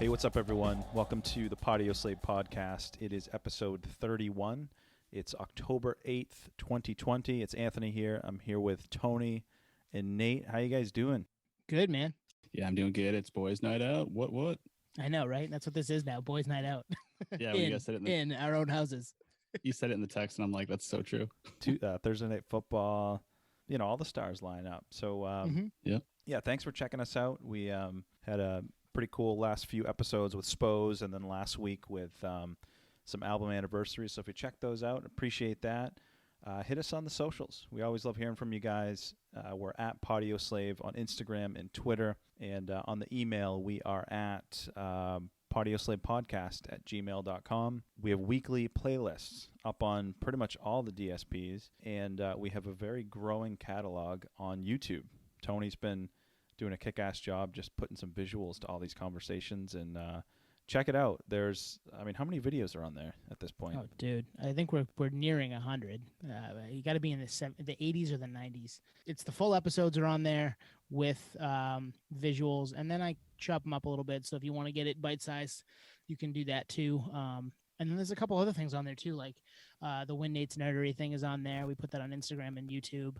Hey, what's up, everyone? Welcome to the Audioslave podcast. It is episode 31. It's October 8th, 2020. It's Anthony here. I'm here with Tony and Nate. How you guys doing? Good, man. Yeah, I'm doing good. It's boys' night out. What? I know, right? That's what this is now. Boys' night out. Yeah, when you guys said it in our own houses. You said it in the text, and I'm like, that's so true. Thursday Night Football. You know, all the stars line up. So, yeah, thanks for checking us out. We had a pretty cool last few episodes with Spose, and then last week with some album anniversaries. So if you check those out, appreciate that. Hit us on the socials. We always love hearing from you guys. We're at Audioslave on Instagram and Twitter. And on the email, we are at audioslavepodcast@gmail.com. We have weekly playlists up on pretty much all the DSPs. And we have a very growing catalog on YouTube. Tony's been doing a kick-ass job just putting some visuals to all these conversations, and check it out. How many videos are on there at this point? Oh, dude, I think we're nearing 100. You got to be in the 80s or the 90s. It's the full episodes are on there with visuals, and then I chop them up a little bit. So if you want to get it bite-sized, you can do that too. And then there's a couple other things on there too, like the Win Nate's Nerdery thing is on there. We put that on Instagram and YouTube,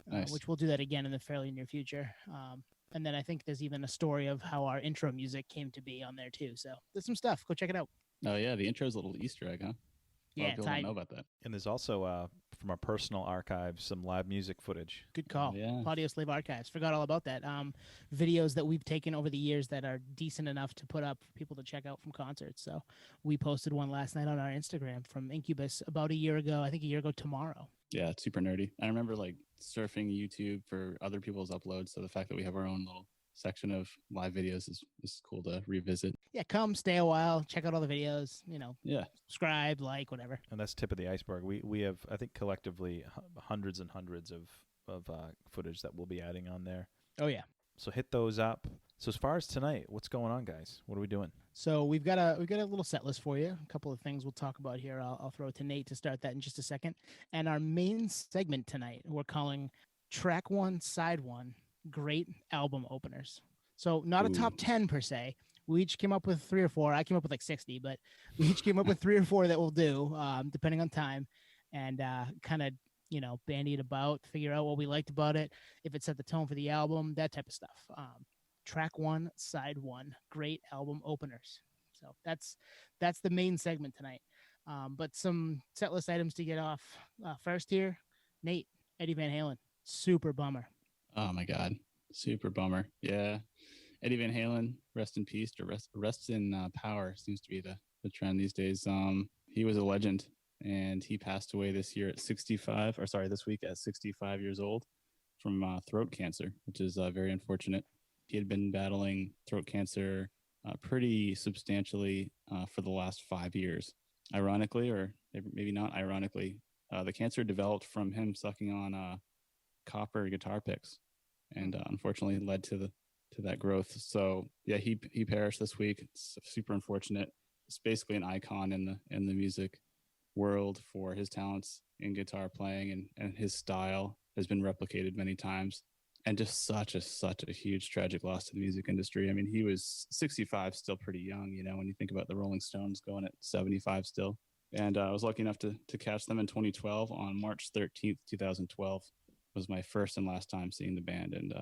Nice. which we'll do that again in the fairly near future. And then I think there's even a story of how our intro music came to be on there too. So there's some stuff. Go check it out. Oh, yeah, the intro's a little Easter egg, huh? Yeah, People don't know about that. And there's also, from our personal archives, some live music footage. Good call. Yeah. Audioslave Archives. Forgot all about that. Videos that we've taken over the years that are decent enough to put up for people to check out from concerts. So we posted one last night on our Instagram from Incubus about a year ago. I think a year ago tomorrow. Yeah, it's super nerdy. I remember like surfing YouTube for other people's uploads. So the fact that we have our own little section of live videos is cool to revisit. Yeah, come stay a while, check out all the videos, Yeah. subscribe, like, whatever. And that's tip of the iceberg. We have, I think, collectively hundreds and hundreds of footage that we'll be adding on there. Oh, yeah. So hit those up. So as far as tonight, what's going on, guys? What are we doing? So we've got a little set list for you. A couple of things we'll talk about here. I'll throw it to Nate to start that in just a second. And our main segment tonight, we're calling Track 1, Side 1, Great Album Openers. So not a top 10 per se. We each came up with 3 or 4. I came up with like 60, but we each came up with 3 or 4 that we'll do, depending on time, and kind of, bandy it about, figure out what we liked about it, if it set the tone for the album, that type of stuff. Track 1, Side 1, Great Album Openers. So that's the main segment tonight. But some set list items to get off. First here, Nate, Eddie Van Halen. Super bummer. Oh, my God. Super bummer. Yeah. Eddie Van Halen, rest in peace, or rest in power seems to be the trend these days. He was a legend, and he passed away this week at 65 years old from throat cancer, which is very unfortunate. He had been battling throat cancer pretty substantially for the last 5 years. Ironically, or maybe not ironically, the cancer developed from him sucking on copper guitar picks, and unfortunately led to that growth. So yeah, he perished this week. It's super unfortunate. It's basically an icon in the music world for his talents in guitar playing, and his style has been replicated many times. And just such a huge tragic loss to the music industry. I mean, he was 65, still pretty young, when you think about the Rolling Stones going at 75 still. And I was lucky enough to catch them in 2012 on March 13th, 2012 was my first and last time seeing the band. And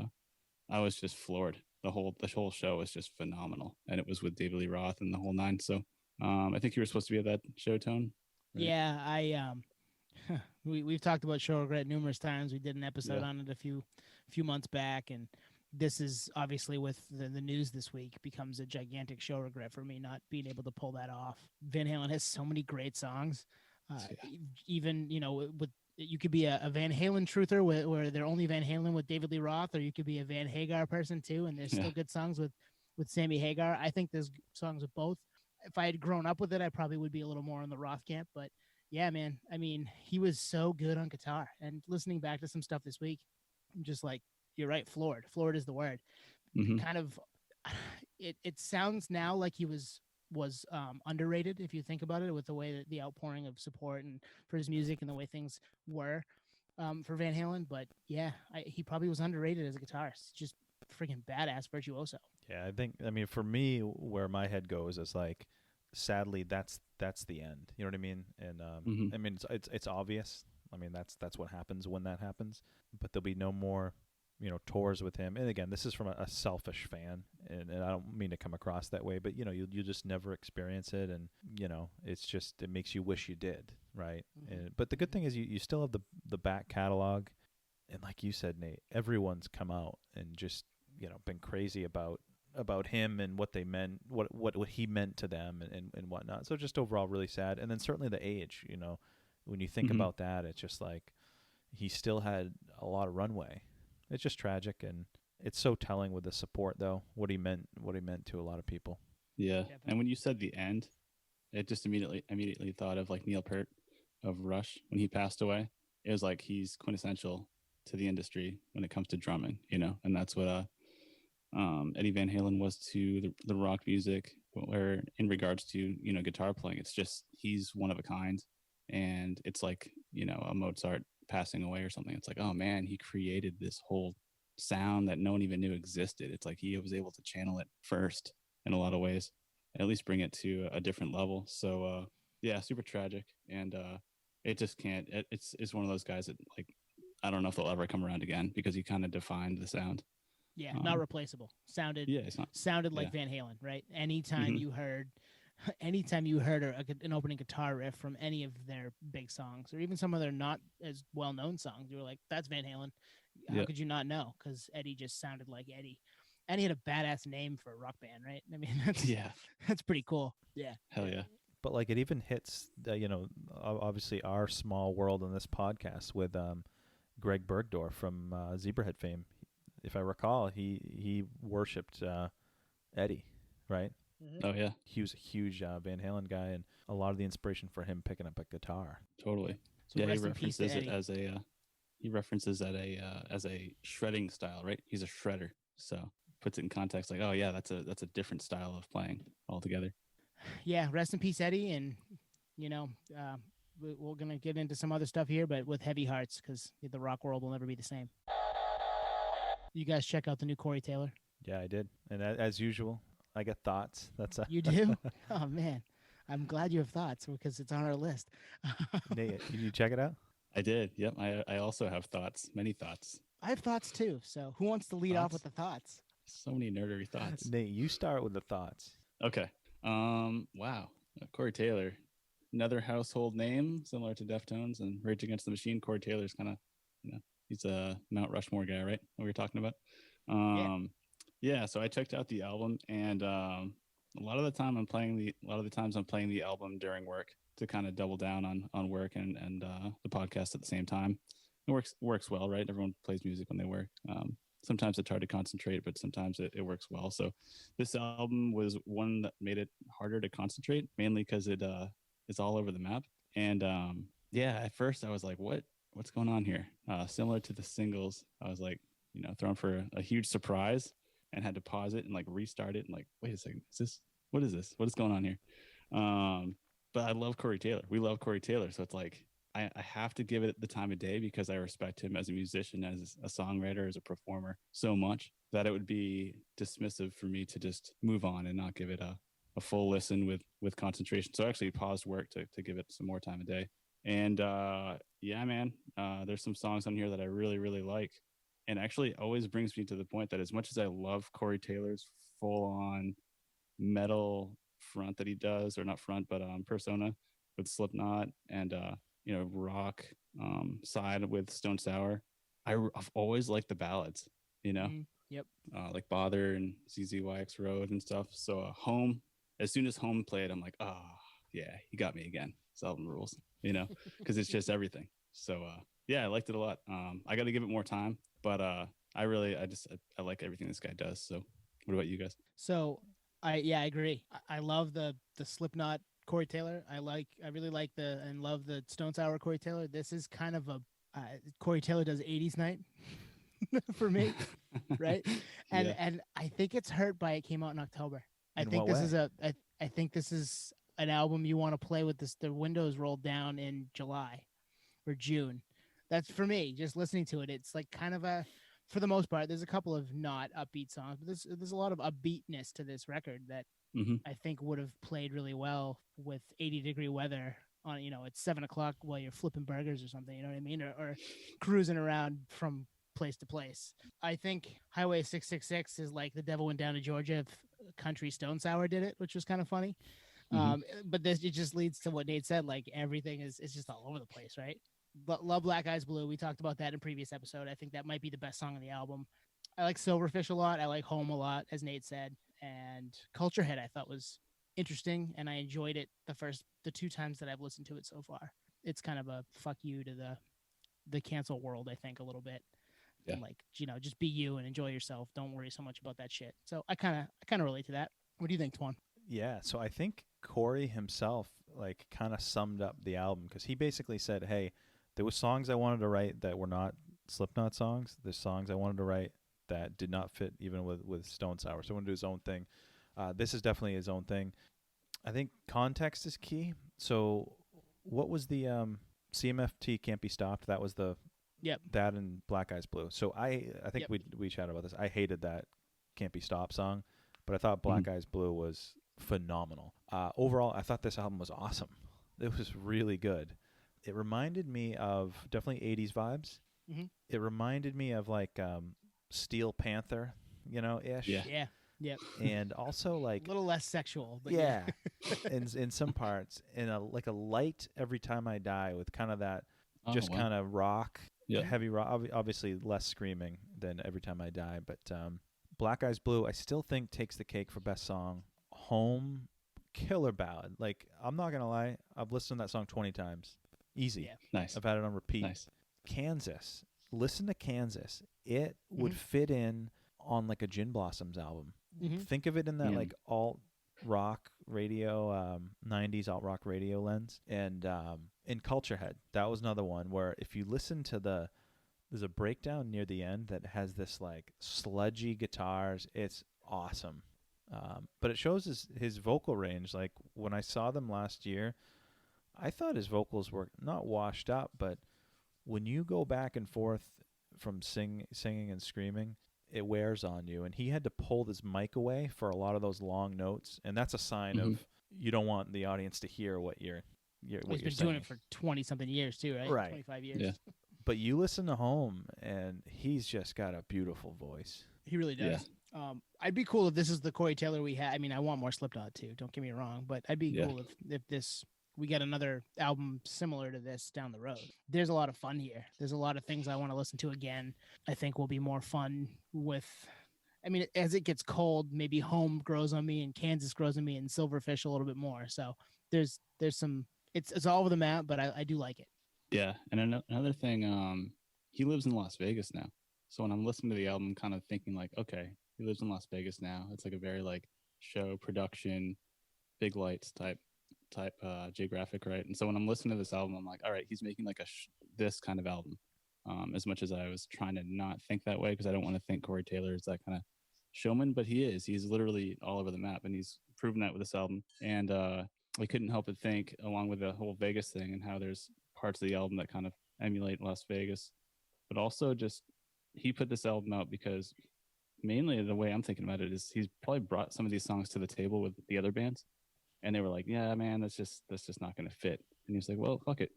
I was just floored. The whole show was just phenomenal. And it was with David Lee Roth and the whole nine. So I think you were supposed to be at that show, Tone. Right? Yeah, we've talked about Show Regret numerous times. We did an episode on it a few months back, and this is obviously with the news this week becomes a gigantic show regret for me not being able to pull that off. Van Halen has so many great songs. Even with you could be a Van Halen truther where they're only Van Halen with David Lee Roth, or you could be a Van Hagar person too, and there's still good songs with Sammy Hagar. I think there's songs with both. If I had grown up with it, I probably would be a little more on the Roth camp, but yeah, man. I mean, he was so good on guitar. And listening back to some stuff this week, I'm just like, you're right, floored. Floored is the word. Mm-hmm. Kind of, it sounds now like he was underrated if you think about it, with the way that the outpouring of support and for his music and the way things were for Van Halen. But yeah, he probably was underrated as a guitarist. Just freaking badass virtuoso. Yeah, I mean, for me, where my head goes is like, sadly, that's the end. You know what I mean? And I mean, it's obvious. I mean, that's what happens when that happens. But there'll be no more, tours with him. And again, this is from a selfish fan, and I don't mean to come across that way, but you just never experience it, and it makes you wish you did, right? But the good thing is you still have the back catalog, and like you said, Nate, everyone's come out and just been crazy about him and what they meant, what he meant to them, and whatnot. So just overall really sad. And then certainly the age, when you think about that, it's just like he still had a lot of runway. It's just tragic, and it's so telling with the support though, what he meant to a lot of people. Yeah. And when you said the end, it just immediately thought of like Neil Peart of Rush when he passed away. It was like he's quintessential to the industry when it comes to drumming, and that's what Eddie Van Halen was to the rock music, where in regards to guitar playing, it's just he's one of a kind, and it's like a Mozart passing away or something. It's like, oh man, he created this whole sound that no one even knew existed. It's like he was able to channel it first in a lot of ways, at least bring it to a different level. So yeah, super tragic, and it just can't. It's one of those guys that, like, I don't know if they'll ever come around again, because he kind of defined the sound. Yeah, not replaceable. Sounded like Van Halen, right? Anytime you heard an opening guitar riff from any of their big songs, or even some of their not as well-known songs, you were like, that's Van Halen. How could you not know? Because Eddie just sounded like Eddie. And he had a badass name for a rock band, right? I mean, that's pretty cool. Yeah. Hell yeah. But like, it even hits, obviously our small world in this podcast with Greg Bergdorf from Zebrahead fame. If I recall, he worshipped Eddie, right? Oh yeah, he was a huge Van Halen guy, and a lot of the inspiration for him picking up a guitar. Totally. So yeah, he references it as a shredding style, right? He's a shredder, so puts it in context, like, oh yeah, that's a different style of playing altogether. Yeah, rest in peace, Eddie, and we're gonna get into some other stuff here, but with heavy hearts, because the rock world will never be the same. You guys check out the new Corey Taylor? Yeah, I did, and as usual, I got thoughts. You do? Oh man, I'm glad you have thoughts, because it's on our list. Nate, did you check it out? I did. Yep. I also have thoughts. Many thoughts. I have thoughts too. So who wants to lead off with the thoughts? So many nerdery thoughts. Nate, you start with the thoughts. Okay. Wow. Corey Taylor, another household name similar to Deftones and Rage Against the Machine. Corey Taylor's kind of, he's a Mount Rushmore guy, right? What we were talking about. Yeah. So I checked out the album, and a lot of the times I'm playing the album during work to kind of double down on work and the podcast at the same time. It works well, right? Everyone plays music when they work. Sometimes it's hard to concentrate, but sometimes it works well. So this album was one that made it harder to concentrate, mainly because it's all over the map. And at first I was like, what's going on here? Similar to the singles, I was like, thrown for a huge surprise and had to pause it and like restart it and like, wait a second, what is this? What is going on here? But I love Corey Taylor. We love Corey Taylor. So it's like, I have to give it the time of day, because I respect him as a musician, as a songwriter, as a performer so much that it would be dismissive for me to just move on and not give it a full listen with concentration. So I actually paused work to give it some more time of day. And yeah, man, there's some songs on here that I really, really like. And actually always brings me to the point that as much as I love Corey Taylor's full-on metal front that he does, or not front, but persona with Slipknot, and rock side with Stone Sour, I've always liked the ballads, Yep. Like Bother and ZZYX Road and stuff. So Home, as soon as Home played, I'm like, oh yeah, he got me again. This album rules, because it's just everything. So yeah, I liked it a lot. I got to give it more time, but I like everything this guy does. So what about you guys? So I agree. I love the Slipknot Corey Taylor. I really like and love the Stone Sour Corey Taylor. This is kind of a Corey Taylor does 80s night for me, right? And I think it's hurt by it came out in October. I think this is an album you want to play with the windows rolled down in July or June. That's for me. Just listening to it, it's like kind of a for the most part. There's a couple of not upbeat songs, but there's a lot of upbeatness to this record that I think would have played really well with 80-degree weather on, it's 7:00 while you're flipping burgers or something, you know what I mean? Or cruising around from place to place. I think Highway 666 is like The Devil Went Down to Georgia if Country Stone Sour did it, which was kind of funny. But it just leads to what Nate said, like everything is just all over the place, right? But love Black Eyes Blue. We talked about that in a previous episode. I think that might be the best song on the album. I like Silverfish a lot. I like Home a lot, as Nate said. And Culture Head I thought was interesting, and I enjoyed it the 2 times that I've listened to it so far. It's kind of a fuck you to the cancel world, I think, a little bit. Yeah. And like, just be you and enjoy yourself. Don't worry so much about that shit. So I kind of relate to that. What do you think, Twan? Yeah, so I think Corey himself like kind of summed up the album, because he basically said, hey, there was songs I wanted to write that were not Slipknot songs. There's songs I wanted to write that did not fit even with Stone Sour. So I wanted to do his own thing. This is definitely his own thing. I think context is key. So what was the CMFT Can't Be Stopped? That was the that and Black Eyes Blue. So I think we chatted about this. I hated that Can't Be Stopped song, but I thought Black Eyes Blue was phenomenal. Overall, I thought this album was awesome. It was really good. It reminded me of definitely 80s vibes. It reminded me of like Steel Panther, ish. Yeah. And also like a little less sexual, but in some parts, and a light Every Time I Die with kind of that kind of rock, heavy rock. Obviously less screaming than Every Time I Die, but Black Eyes Blue I still think takes the cake for best song. Home, killer ballad. Like, I'm not gonna lie, I've listened to that song 20 times. Easy. Yeah. Nice. I've had it on repeat. Nice. Kansas. Listen to Kansas. It would fit in on like a Gin Blossoms album. Think of it in that like alt rock radio, 90s alt rock radio lens. And in Culture Head, that was another one where if you listen to there's a breakdown near the end that has this like sludgy guitars. It's awesome. But it shows his vocal range. Like when I saw them last year, I thought his vocals were not washed up, but when you go back and forth from singing and screaming, it wears on you. And he had to pull his mic away for a lot of those long notes, and that's a sign of you don't want the audience to hear what you're He's been doing it for 20-something years too, right? Right. 25 years. Yeah. But you listen to Home, and he's just got a beautiful voice. He really does. Yeah. I'd be cool if this is the Corey Taylor we had. I mean, I want more Slipknot too. Don't get me wrong, but I'd be cool if we get another album similar to this down the road. There's a lot of fun here. There's a lot of things I want to listen to again. I think will be more fun with. I mean, as it gets cold, maybe Home grows on me and Kansas grows on me and Silverfish a little bit more. So there's some. It's all over the map, but I do like it. Yeah, and another thing, he lives in Las Vegas now. So when I'm listening to the album, I'm kind of thinking like, okay, he lives in Las Vegas now. It's like a very like show production, big lights type geographic, right? And so when I'm listening to this album, I'm like, all right, he's making like this kind of album. As much as I was trying to not think that way, because I don't want to think Corey Taylor is that kind of showman, but he is. He's literally all over the map, and he's proven that with this album. And I couldn't help but think, along with the whole Vegas thing and how there's parts of the album that kind of emulate Las Vegas, but also just he put this album out because mainly the way I'm thinking about it is he's probably brought some of these songs to the table with the other bands, and they were like, yeah, man, that's just not going to fit. And he's like, well, fuck it.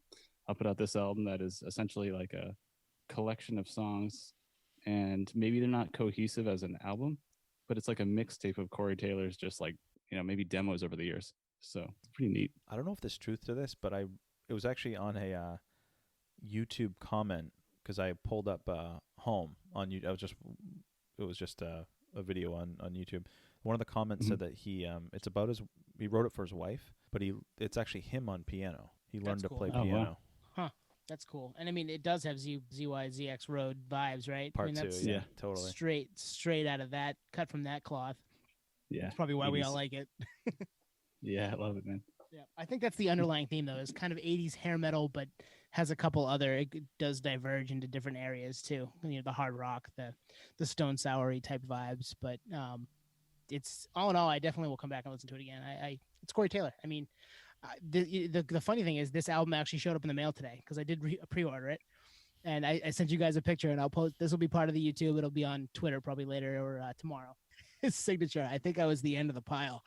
I'll put out this album that is essentially like a collection of songs, and maybe they're not cohesive as an album, but it's like a mixtape of Corey Taylor's just like, maybe demos over the years. So it's pretty neat. I don't know if there's truth to this, but it was actually on a YouTube comment, because I pulled up Home on YouTube. It was just a video on YouTube. One of the comments said that he wrote it for his wife, but it's actually him on piano. He learned to play piano. Wow. Huh. That's cool. And I mean, it does have ZYZX Road vibes, right? Part I mean, two, yeah, totally. Straight out of that, cut from that cloth. Yeah. That's probably why we all like it. Yeah, I love it, man. Yeah, I think that's the underlying theme, though, is kind of 80s hair metal, but has a couple other, it does diverge into different areas, too. The hard rock, the Stone Sour type vibes. But it's, all in all, I definitely will come back and listen to it again. It's Corey Taylor. I mean, the funny thing is this album actually showed up in the mail today, because I did pre-order it. And I sent you guys a picture, and I'll post. This will be part of the YouTube. It'll be on Twitter probably later or tomorrow. His signature. I think I was the end of the pile.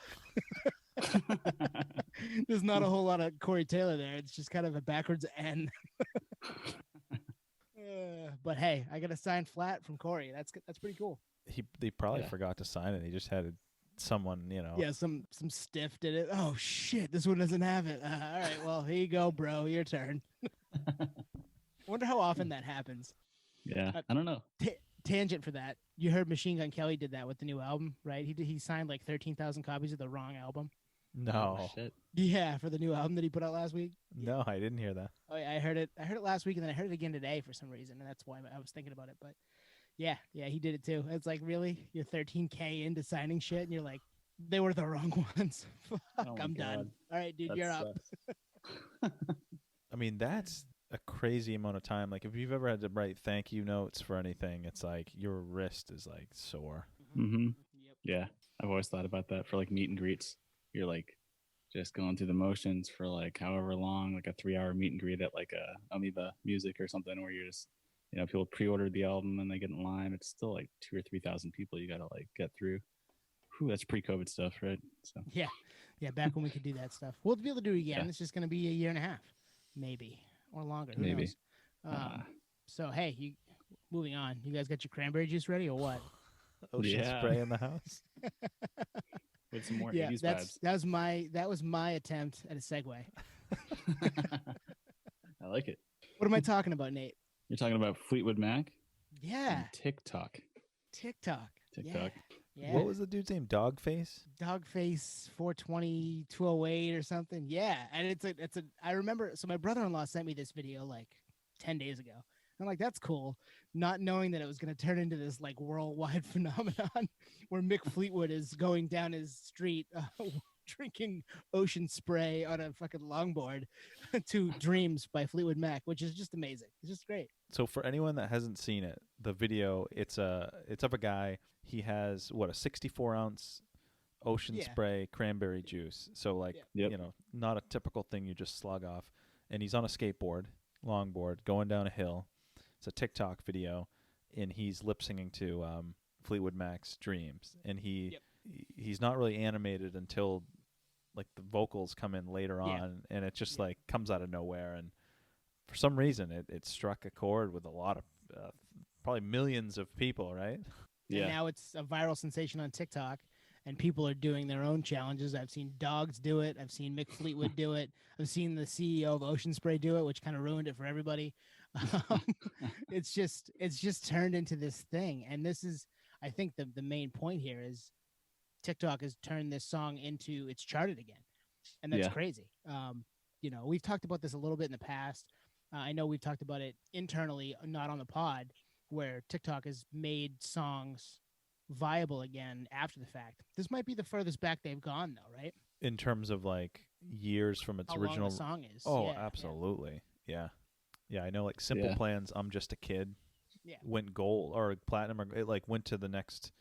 There's not a whole lot of Corey Taylor there. It's just kind of a backwards N. But hey, I got a signed flat from Corey. That's pretty cool. He probably forgot to sign it. He just had someone, Yeah, some stiff did it. Oh shit, this one doesn't have it. All right, well here you go, bro. Your turn. I wonder how often that happens. Yeah, I don't know. Tangent for that. You heard Machine Gun Kelly did that with the new album, right? He signed like 13,000 copies of the wrong album. No. Oh, shit. Yeah, for the new album that he put out last week. No, I didn't hear that. Oh, yeah, I heard it last week, and then I heard it again today for some reason, and that's why I was thinking about it. But yeah, he did it too. It's like, really? You're 13K into signing shit, and you're like, they were the wrong ones. Fuck, I'm done. All right, dude, you're up. I mean, that's a crazy amount of time. Like, if you've ever had to write thank you notes for anything, it's like your wrist is like sore. Mm-hmm. Yep. Yeah, I've always thought about that for like meet and greets. You're like just going through the motions for like however long, like a 3-hour meet and greet at like a Amoeba Music or something, where you're just, people pre-ordered the album and they get in line. It's still like 2,000 or 3,000 people you got to like get through. Whew, that's pre-COVID stuff, right? So yeah, back when we could do that stuff. We'll be able to do it again. Yeah. It's just going to be a year and a half, maybe, or longer. Who maybe. Knows? So hey, moving on. You guys got your cranberry juice ready or what? Ocean spray in the house. With some more 80s vibes. That was my attempt at a segue. I like it. What am I talking about, Nate? You're talking about Fleetwood Mac? Yeah. And TikTok. Yeah. What was the dude's name? Dogface 420 208 or something. Yeah. And I remember, so my brother-in-law sent me this video like 10 days ago. I'm like, that's cool. Not knowing that it was going to turn into this like worldwide phenomenon where Mick Fleetwood is going down his street drinking ocean spray on a fucking longboard to Dreams by Fleetwood Mac, which is just amazing. It's just great. So for anyone that hasn't seen it, the video, it's of a guy. He has a 64-ounce ocean spray cranberry juice. So like, not a typical thing you just slug off. And he's on a skateboard, longboard, going down a hill. It's a TikTok video, and he's lip singing to Fleetwood Mac's Dreams. And he's not really animated until like the vocals come in later on, and it just like comes out of nowhere. And for some reason, it struck a chord with a lot of probably millions of people, right? Yeah. And now it's a viral sensation on TikTok, and people are doing their own challenges. I've seen dogs do it. I've seen Mick Fleetwood do it. I've seen the CEO of Ocean Spray do it, which kind of ruined it for everybody. It's just turned into this thing. And this is, I think the main point here is TikTok has turned this song into, it's charted again. And that's crazy. We've talked about this a little bit in the past. I know we've talked about it internally, not on the pod, where TikTok has made songs viable again after the fact. This might be the furthest back they've gone though, right? In terms of like years from its original long the song is. Oh, absolutely. Yeah. I know like Simple Plan's I'm Just a Kid went gold or platinum, or it like went to the next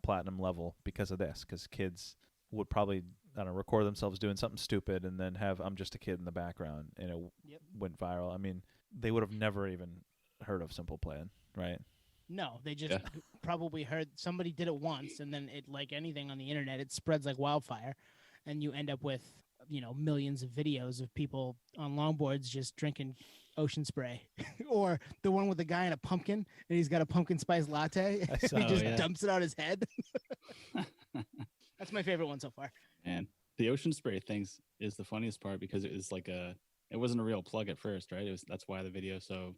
platinum level because of this, because kids would probably record themselves doing something stupid and then have I'm Just a Kid in the background, and it went viral. I mean, they would have never even heard of Simple Plan, right? No, they just probably heard somebody did it once, and then it, like anything on the internet, it spreads like wildfire, and you end up with millions of videos of people on longboards just drinking ocean spray, or the one with the guy in a pumpkin and he's got a pumpkin spice latte and he just dumps it on his head. That's my favorite one so far. And the ocean spray things is the funniest part, because it was like it wasn't a real plug at first, right? That's why the video so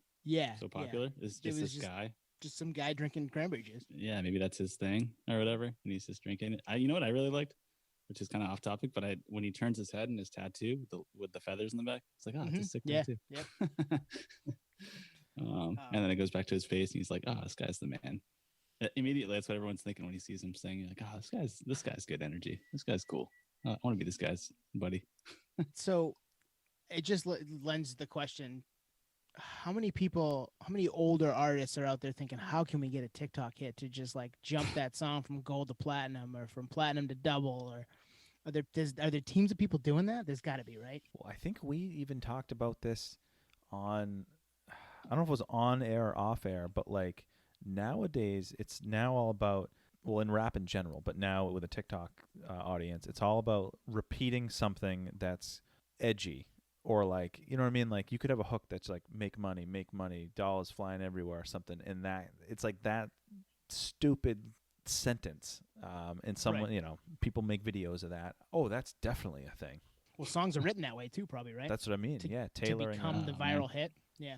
popular. It's just this guy. Just some guy drinking cranberry juice. Yeah, maybe that's his thing or whatever, and he's just drinking it. You know what I really liked, which is kind of off topic, but when he turns his head in his tattoo with the feathers in the back, it's like, it's a sick one too. Yep. And then it goes back to his face, and he's like, this guy's the man. Immediately, that's what everyone's thinking when he sees him saying, like, this guy's good energy. This guy's cool. I want to be this guy's buddy. So it just lends the question, how many older artists are out there thinking, how can we get a TikTok hit to just like jump that song from gold to platinum, or from platinum to double? Or are there teams of people doing that? There's got to be, right? Well, I think we even talked about this on I don't know if it was on air or off air, but like nowadays it's now all about, well, in rap in general, but now with a TikTok audience, it's all about repeating something that's edgy, or like, you know what I mean? Like you could have a hook that's like make money, dollars flying everywhere or something, and that it's like that stupid sentence. And someone, Right. you know, people make videos of that. Oh, that's definitely a thing. Well, songs are written that way too, probably, right? That's what I mean. To Tailoring. become the viral hit. Yeah.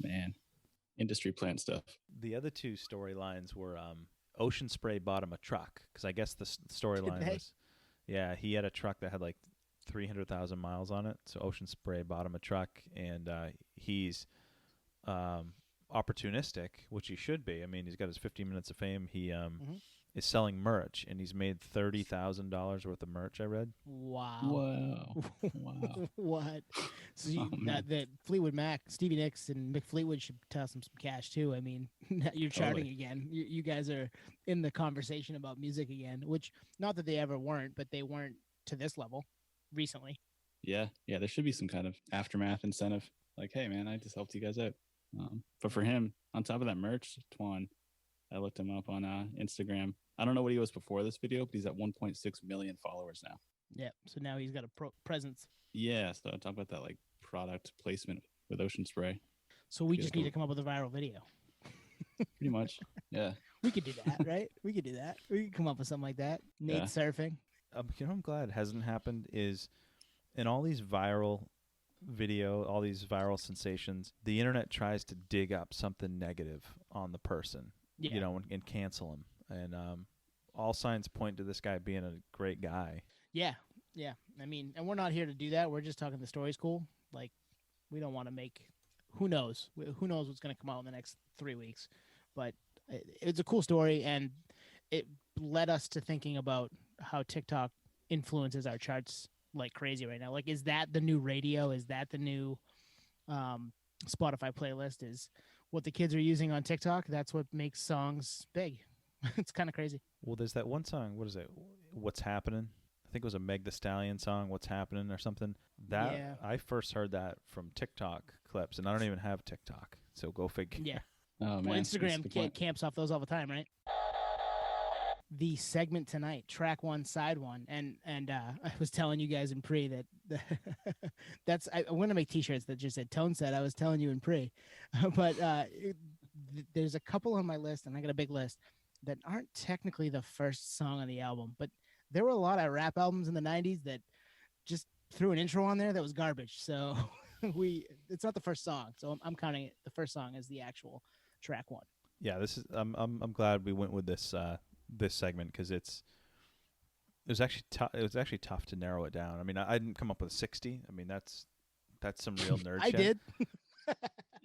Man, industry plant stuff. The other two storylines were Ocean Spray bought him a truck, because I guess the storyline was, yeah, he had a truck that had like 300,000 miles on it. So Ocean Spray bought him a truck, and he's opportunistic, which he should be. I mean, he's got his 15 minutes of fame. He is selling merch, and he's made $30,000 worth of merch. I read. Wow. Wow. What? So that Fleetwood Mac, Stevie Nicks, and Mick Fleetwood should toss him some cash too. I mean, you're charting again. You guys are in the conversation about music again, which not that they ever weren't, but they weren't to this level recently. Yeah. There should be some kind of aftermath incentive. Like, hey, man, I just helped you guys out. But for him, on top of that merch, Twan, I looked him up on Instagram. I don't know what he was before this video, but he's at 1.6 million followers now. Yeah. So now he's got a presence. Yeah. So talk about that like product placement with Ocean Spray. So we just need to come up with a viral video. Pretty much. Yeah. We could do that, right? We could do that. We could come up with something like that. Nate surfing. You know, I'm glad it hasn't happened is in all these viral all these viral sensations, the internet tries to dig up something negative on the person, you know, and cancel him. And all signs point to this guy being a great guy. Yeah. I mean, and we're not here to do that. We're just talking the story's cool. Like, we don't want to make, who knows what's going to come out in the next 3 weeks. But it's a cool story, and it led us to thinking about how TikTok influences our charts like crazy right now. Like, is that the new radio? Is that the new Spotify playlist? Is what the kids are using on TikTok? That's what makes songs big. It's kind of crazy. Well, there's that one song. What is it? What's Happening? I think it was a Meg Thee Stallion song, What's Happening or something. That I first heard that from TikTok clips, and I don't even have TikTok, so go figure. Yeah. Oh, man. Well, Instagram camps off those all the time, right? The segment tonight, track one, side one, and I was telling you guys in pre that that's I'm going to make T-shirts that just said Tone said I was telling you in pre, but there's a couple on my list, and I got a big list that aren't technically the first song on the album, but there were a lot of rap albums in the 90s that just threw an intro on there that was garbage. So it's not the first song, so I'm counting it. The first song as the actual track one. Yeah, this is I'm glad we went with this segment, because it was actually tough to narrow it down. I mean, I didn't come up with 60. I mean, that's some real nerd I shit. did.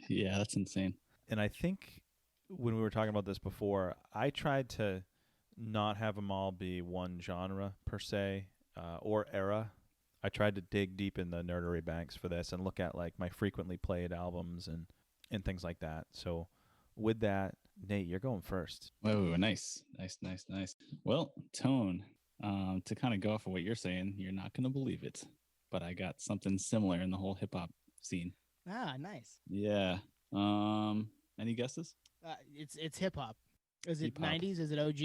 Yeah, that's insane. And I think when we were talking about this before, I tried to not have them all be one genre per se, or era. I tried to dig deep in the nerdery banks for this and look at like my frequently played albums and things like that. So with that, Nate, you're going first. Whoa, nice. Well, Tone, to kind of go off of what you're saying, you're not going to believe it, but I got something similar in the whole hip hop scene. Ah, nice. Yeah. Any guesses? It's hip hop. Is it Hip-hop. 90s? Is it OG?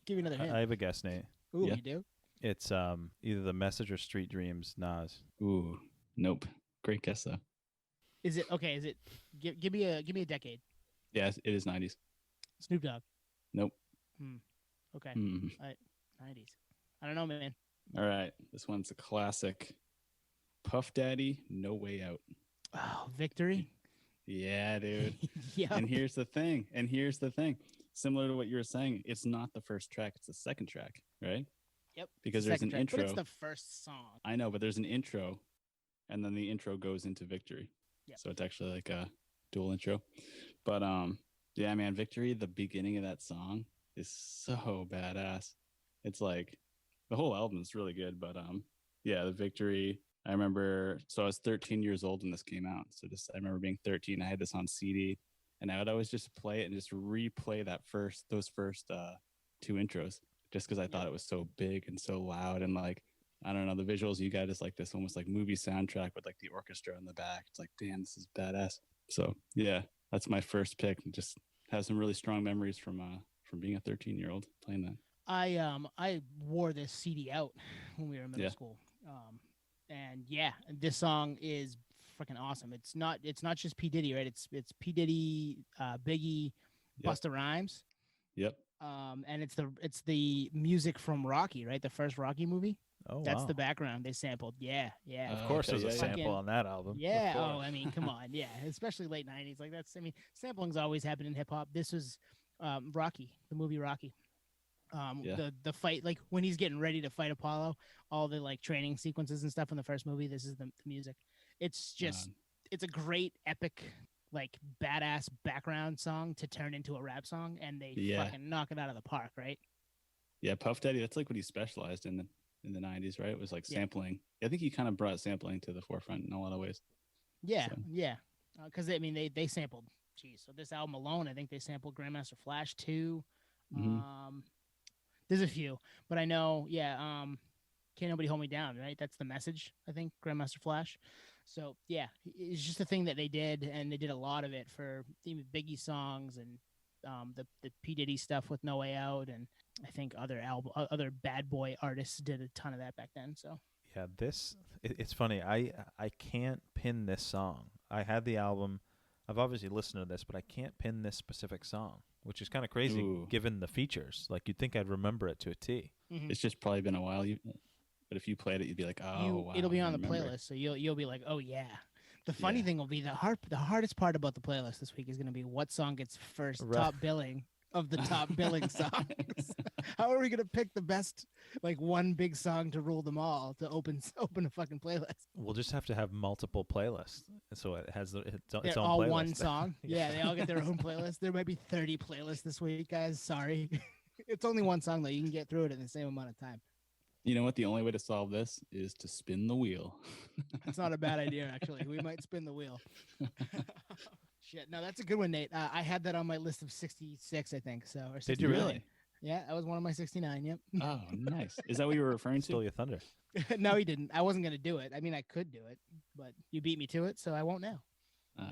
Give me another hint. I have a guess, Nate. Ooh, Yeah. you do? It's either The Message or Street Dreams, Nas. Ooh, nope. Great guess though. Is it okay? Is it? Give me a decade. Yes, it is 90s. Snoop Dogg. Nope. Okay. 90s. I don't know, man. All right, this one's a classic. Puff Daddy, No Way Out. Oh, Victory. Yeah, dude. Yeah. And here's the thing. Similar to what you were saying, it's not the first track; it's the second track, right? Yep. Because there's an intro. But it's the first song. I know, but there's an intro, and then the intro goes into Victory. Yep. So it's actually like a dual intro. But yeah, man, Victory, the beginning of that song is so badass. It's like the whole album is really good, but yeah, the Victory. I remember, so I was 13 years old when this came out. So I remember being 13. I had this on CD, and I would always just play it and just replay those first two intros, just because I thought it was so big and so loud, and like, I don't know, the visuals you got is like this almost like movie soundtrack with like the orchestra in the back. It's like, damn, this is badass. So yeah, that's my first pick. Just have some really strong memories from being a 13-year-old playing that. I wore this CD out when we were in middle school. And yeah, this song is freaking awesome. It's not just P Diddy, right? It's P Diddy, Biggie, Busta Rhymes. Yep. And it's the music from Rocky, right? The first Rocky movie. Oh, that's wow. the background they sampled. Yeah. Of course, there's a sample on that album. Yeah. Oh, I mean, come on. Yeah, especially late '90s. Like that's. I mean, sampling's always happened in hip hop. This was Rocky, the movie Rocky. The fight, like when he's getting ready to fight Apollo, all the like training sequences and stuff in the first movie. This is the music. It's just it's a great epic, like badass background song to turn into a rap song, and they fucking knock it out of the park, right? Yeah, Puff Daddy. That's like what he specialized in the '90s, right? It was like sampling. I think he kind of brought sampling to the forefront in a lot of ways. Yeah, yeah. Because I mean, they sampled. Geez, so this album alone, I think they sampled Grandmaster Flash too. There's a few, but I know, Can't Nobody Hold Me Down, right? That's the message, I think, Grandmaster Flash. So, yeah, it's just a thing that they did, and they did a lot of it for even Biggie songs and the P. Diddy stuff with No Way Out, and I think other bad boy artists did a ton of that back then. So yeah, it's funny. I can't pin this song. I had the album. I've obviously listened to this, but I can't pin this specific song, which is kind of crazy given the features. Like you'd think I'd remember it to a T. Mm-hmm. It's just probably been a while. But if you played it, you'd be like, oh, wow. It'll be on the playlist, so you'll be like, oh yeah. The funny thing will be the hardest part about the playlist this week is going to be what song gets first top billing of the top billing songs. How are we going to pick the best, like one big song to rule them all to open a fucking playlist? We'll just have to have multiple playlists, so it has its own all playlist. One song. Yeah, they all get their own playlist. There might be 30 playlists this week, guys. Sorry, it's only one song though. You can get through it in the same amount of time. You know what? The only way to solve this is to spin the wheel. It's not a bad idea, actually. We might spin the wheel. Shit. No, that's a good one, Nate. I had that on my list of 66, I think. So, or 69. Did you really? Yeah, that was one of my 69. Yep. Oh, nice. Is that what you were referring to? Stole your thunder. No, he didn't. I wasn't going to do it. I mean, I could do it, but you beat me to it, so I won't now.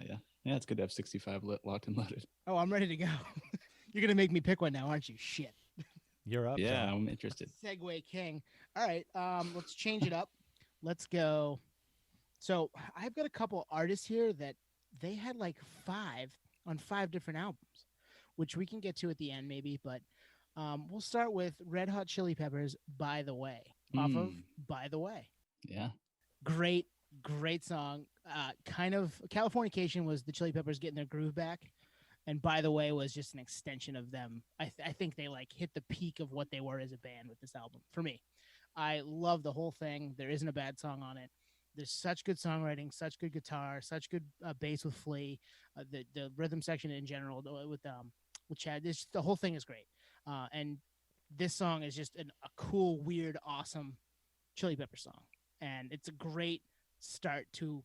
Yeah. Yeah, it's good to have 65 locked and loaded. Oh, I'm ready to go. You're going to make me pick one now, aren't you? Shit. You're up. Yeah, John. I'm interested. Segway King. All right, let's change it up. Let's go. So I've got a couple artists here that they had like 5 on 5 different albums, which we can get to at the end maybe. But we'll start with Red Hot Chili Peppers, By the Way, off of By the Way. Yeah. Great song. Kind of Californication was the Chili Peppers getting their groove back. And By the Way was just an extension of them. I think they like hit the peak of what they were as a band with this album. For me, I love the whole thing. There isn't a bad song on it. There's such good songwriting, such good guitar, such good bass with Flea. The rhythm section in general with Chad. The whole thing is great. And this song is just a cool, weird, awesome Chili Pepper song. And it's a great start to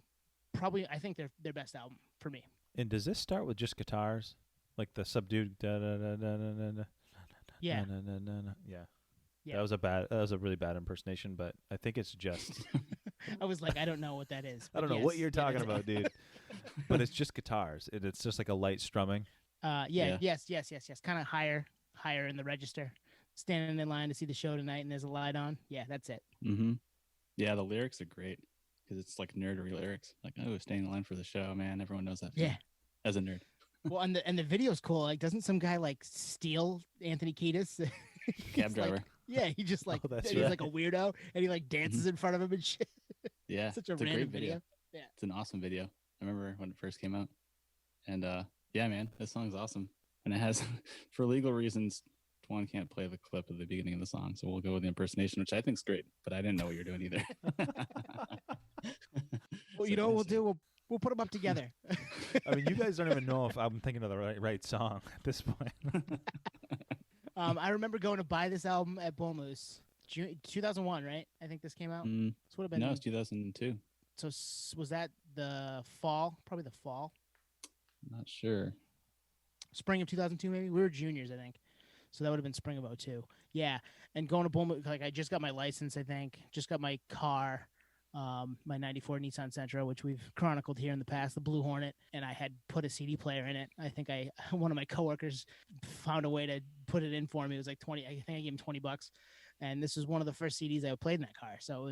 probably, I think, their best album for me. And does this start with just guitars, like the subdued da da da da da da da? Yeah. Yeah. That was a really bad impersonation, but I think it's just. I was like, I don't know what that is. I don't know what you're talking about, dude. But it's just guitars. It's just like a light strumming. Yes. Kind of higher in the register. Standing in line to see the show tonight, and there's a light on. Yeah, that's it. Mm-hmm. Yeah, the lyrics are great. Because it's like nerdery lyrics, like staying in line for the show, man. Everyone knows that. Yeah, as a nerd. Well, and the video's cool. Like, doesn't some guy like steal Anthony Kiedis? Cab driver. Like, yeah, he just like he's like a weirdo, and he like dances in front of him and shit. Yeah, such a random video. Yeah, it's an awesome video. I remember when it first came out, and yeah, man, this song's awesome. And it has, for legal reasons, Twan can't play the clip of the beginning of the song, so we'll go with the impersonation, which I think's great. But I didn't know what you're doing either. Well, you know what we'll do? We'll put them up together. I mean, you guys don't even know if I'm thinking of the right song at this point. I remember going to buy this album at Bull Moose, 2001, right? I think this came out. This would have been. No, it's 2002. So was that the fall? Probably the fall. Not sure. Spring of 2002, maybe. We were juniors, I think. So that would have been spring of 2002. Yeah, and going to Bull Moose, like I just got my license, I think. Just got my car. my 94 Nissan Sentra, which we've chronicled here in the past, the Blue Hornet, and I had put a CD player in it. I think one of my coworkers found a way to put it in for me. It was like 20, I think I gave him $20. And this was one of the first CDs I played in that car. So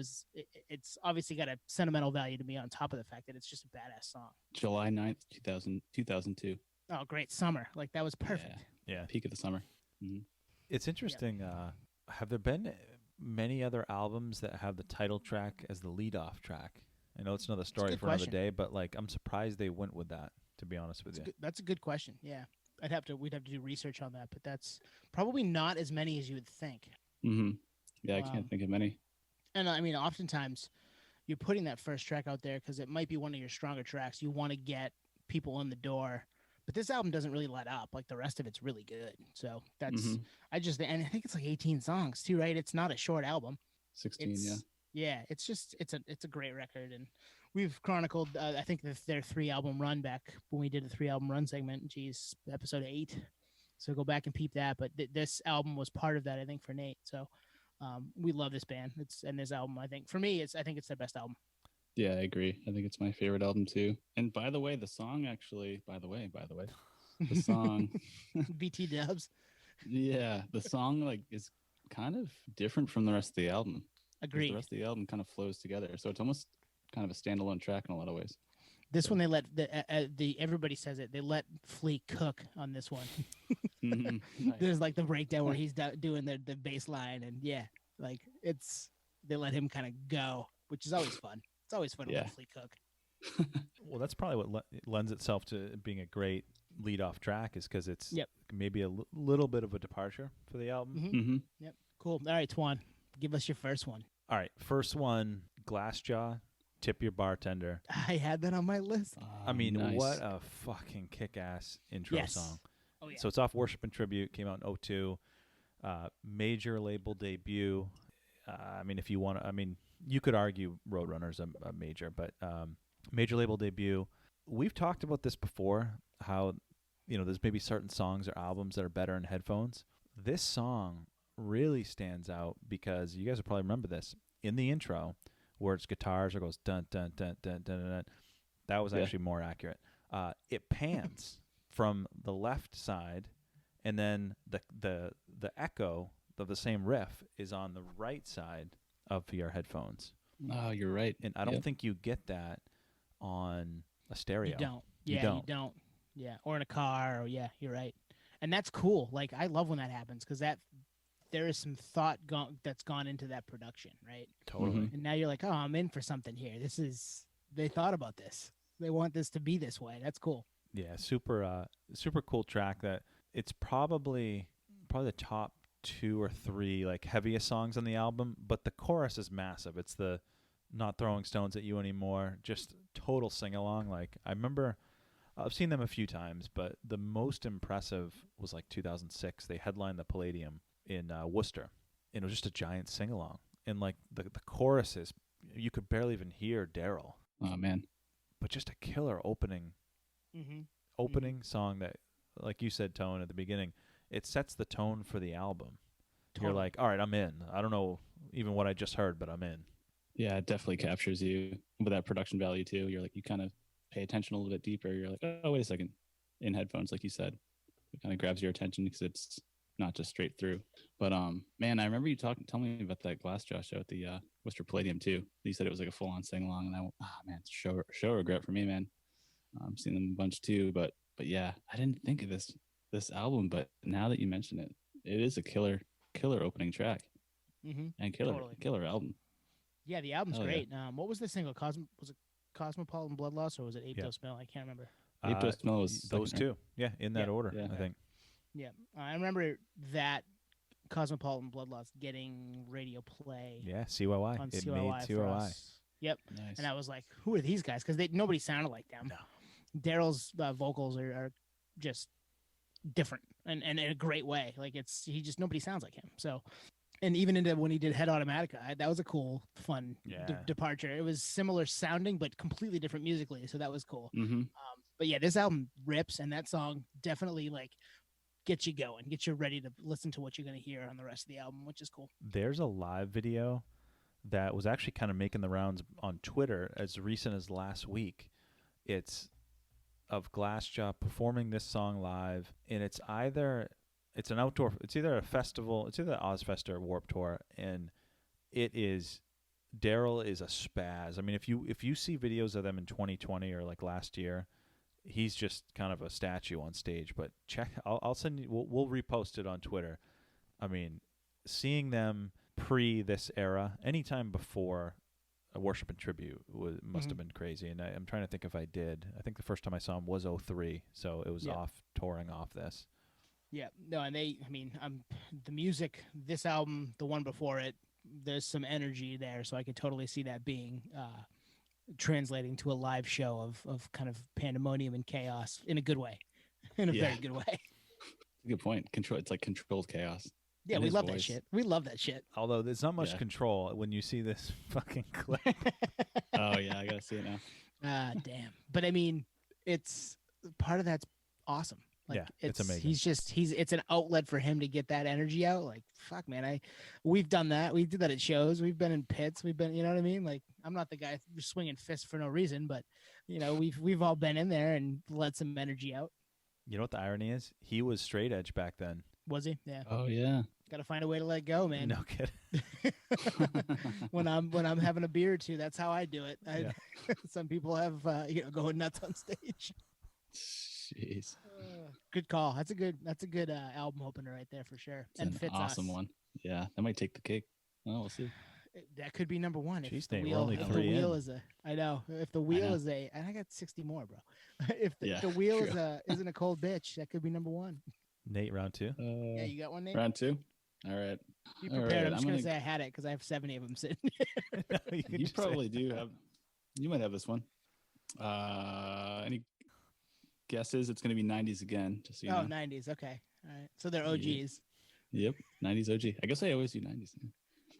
it's obviously got a sentimental value to me on top of the fact that it's just a badass song. July 9th, 2002. Oh, great. Summer. Like, that was perfect. Yeah. Peak of the summer. Mm-hmm. It's interesting. Yeah. Have there been many other albums that have the title track as the lead-off track? I know it's another story for another day, but like, I'm surprised they went with that, to be honest with you. That's a good question. Yeah. We'd have to do research on that, but that's probably not as many as you would think. Mm-hmm. Yeah, I can't think of many. And I mean, oftentimes you're putting that first track out there because it might be one of your stronger tracks. You want to get people in the door, but this album doesn't really let up. Like, the rest of it's really good. So that's and I think it's like 18 songs too, right? It's not a short album. 16, yeah. It's a great record, and we've chronicled I think their 3-album run back when we did a 3-album run segment. Geez, episode 8. So go back and peep that. But this album was part of that, I think, for Nate. So we love this band. And this album, I think, for me, I think it's their best album. Yeah, I agree. I think it's my favorite album too. And by the way, the song actually, the song, BT Dubs. Yeah, the song like is kind of different from the rest of the album. Agreed. The rest of the album kind of flows together, so it's almost kind of a standalone track in a lot of ways. This one, they let the everybody says it. They let Flea cook on this one. Nice. There's like the breakdown where he's doing the bass line, and like they let him kind of go, which is always fun. It's always fun to let Flea cook. Well, that's probably what lends itself to being a great lead-off track, is because it's maybe a little bit of a departure for the album. Mm-hmm. Yep. Cool. All right, Twan, give us your first one. All right, first one, Glassjaw. Tip Your Bartender. I had that on my list. I mean, nice. What a fucking kick-ass intro song. Oh, yeah. So it's off Worship and Tribute, came out in 2002. Major label debut. I mean, if you want to, you could argue Roadrunner's a major, but major label debut. We've talked about this before, how, there's maybe certain songs or albums that are better in headphones. This song really stands out because you guys will probably remember this. In the intro, where it's guitars or goes dun dun dun dun dun dun, dun. That was actually more accurate. It pans from the left side, and then the echo of the same riff is on the right side of your headphones. Oh, you're right. And I don't think you get that on a stereo. You don't. Yeah, you don't. Yeah, or in a car. Or you're right. And that's cool. Like, I love when that happens because there is some thought that's gone into that production, right? Totally. Mm-hmm. And now you're like, oh, I'm in for something here. They thought about this. They want this to be this way. That's cool. Yeah, super cool track. That it's probably the top 2 or 3 like heaviest songs on the album, but the chorus is massive. It's the Not Throwing Stones at You Anymore, just total sing along. Like, I remember I've seen them a few times, but the most impressive was like 2006. They headlined the Palladium in Worcester, and it was just a giant sing-along, and like the choruses, you could barely even hear Daryl. Oh man, but just a killer opening song that, like you said, Tone, at the beginning, it sets the tone for the album. Totally. You're like, all right, I'm in. I don't know even what I just heard, but I'm in. Yeah, it definitely captures you with that production value too. You're like, you kind of pay attention a little bit deeper. You're like, oh, wait a second. In headphones, like you said, it kind of grabs your attention because it's not just straight through. But man, I remember you telling me about that Glassjaw show at the Worcester Palladium too. You said it was like a full-on sing-along, and I went, man, it's show regret for me, man. I've seen them a bunch too, but yeah, I didn't think of this album, but now that you mention it, it is a killer opening track, and killer album. Yeah, the album's great. Yeah. What was the single? Was it Cosmopolitan Blood Loss, or was it Ape Dose Smell? I can't remember. Ape Dose Smell was those second, two. Yeah, in that order, I think. Yeah, I remember that Cosmopolitan Blood Loss getting radio play. Yeah, CYY. On it CYY made CYY. Yep. Nice. And I was like, who are these guys? Because nobody sounded like them. No. Daryl's vocals are just different and in a great way. Like, nobody sounds like him. So, and even into when he did Head Automatica, that was a cool, fun departure. It was similar sounding, but completely different musically. So that was cool. Mm-hmm. But yeah, this album rips, and that song definitely like gets you going, gets you ready to listen to what you're going to hear on the rest of the album, which is cool. There's a live video that was actually kind of making the rounds on Twitter as recent as last week. It's of Glassjaw performing this song live, and it's either a festival, it's either Ozfest or Warped Tour, and Daryl is a spaz. I mean, if you see videos of them in 2020 or like last year, he's just kind of a statue on stage. But I'll send you. We'll repost it on Twitter. I mean, seeing them pre this era, anytime before a Worship and Tribute must have been crazy. And I'm trying to think if I did. I think the first time I saw him was 2003, so it was touring off this. Yeah, no, and the music, this album, the one before it, there's some energy there, so I could totally see that being translating to a live show of kind of pandemonium and chaos in a good way, in a very good way. Good point. It's like controlled chaos. Yeah, we love that shit. We love that shit. Although there's not much control when you see this fucking clip. Oh yeah, I gotta see it now. Damn. But I mean, it's part of that's awesome. Like, yeah, it's amazing. It's an outlet for him to get that energy out. Like, fuck, man, we've done that. We did that at shows. We've been in pits. We've been, you know what I mean? Like, I'm not the guy swinging fists for no reason, but you know, we've all been in there and let some energy out. You know what the irony is? He was straight edge back then. Was he? Yeah. Oh yeah. Got to find a way to let go, man. No kidding. when I'm having a beer or two, that's how I do it. Some people have going nuts on stage. Jeez. Good call. That's a good album opener right there for sure. It's an fits awesome us. one. Yeah, that might take the cake. Well, we'll see. That could be number one. Jeez, if the Nate, wheel, we're only if the 3 wheel in. is I know. If the wheel is and I got 60 more, bro. If the wheel isn't a cold bitch, that could be number one. Nate, round 2. Yeah, you got one, Nate? Round 2. All right. Be prepared. Right, I'm just gonna say I had it because I have 70 of them sitting. You probably do have. You might have this one. Any guesses? It's going to be 90s again. Just so you know. 90s. Okay. All right. So they're OGs. Yep. 90s OG. I guess I always do 90s.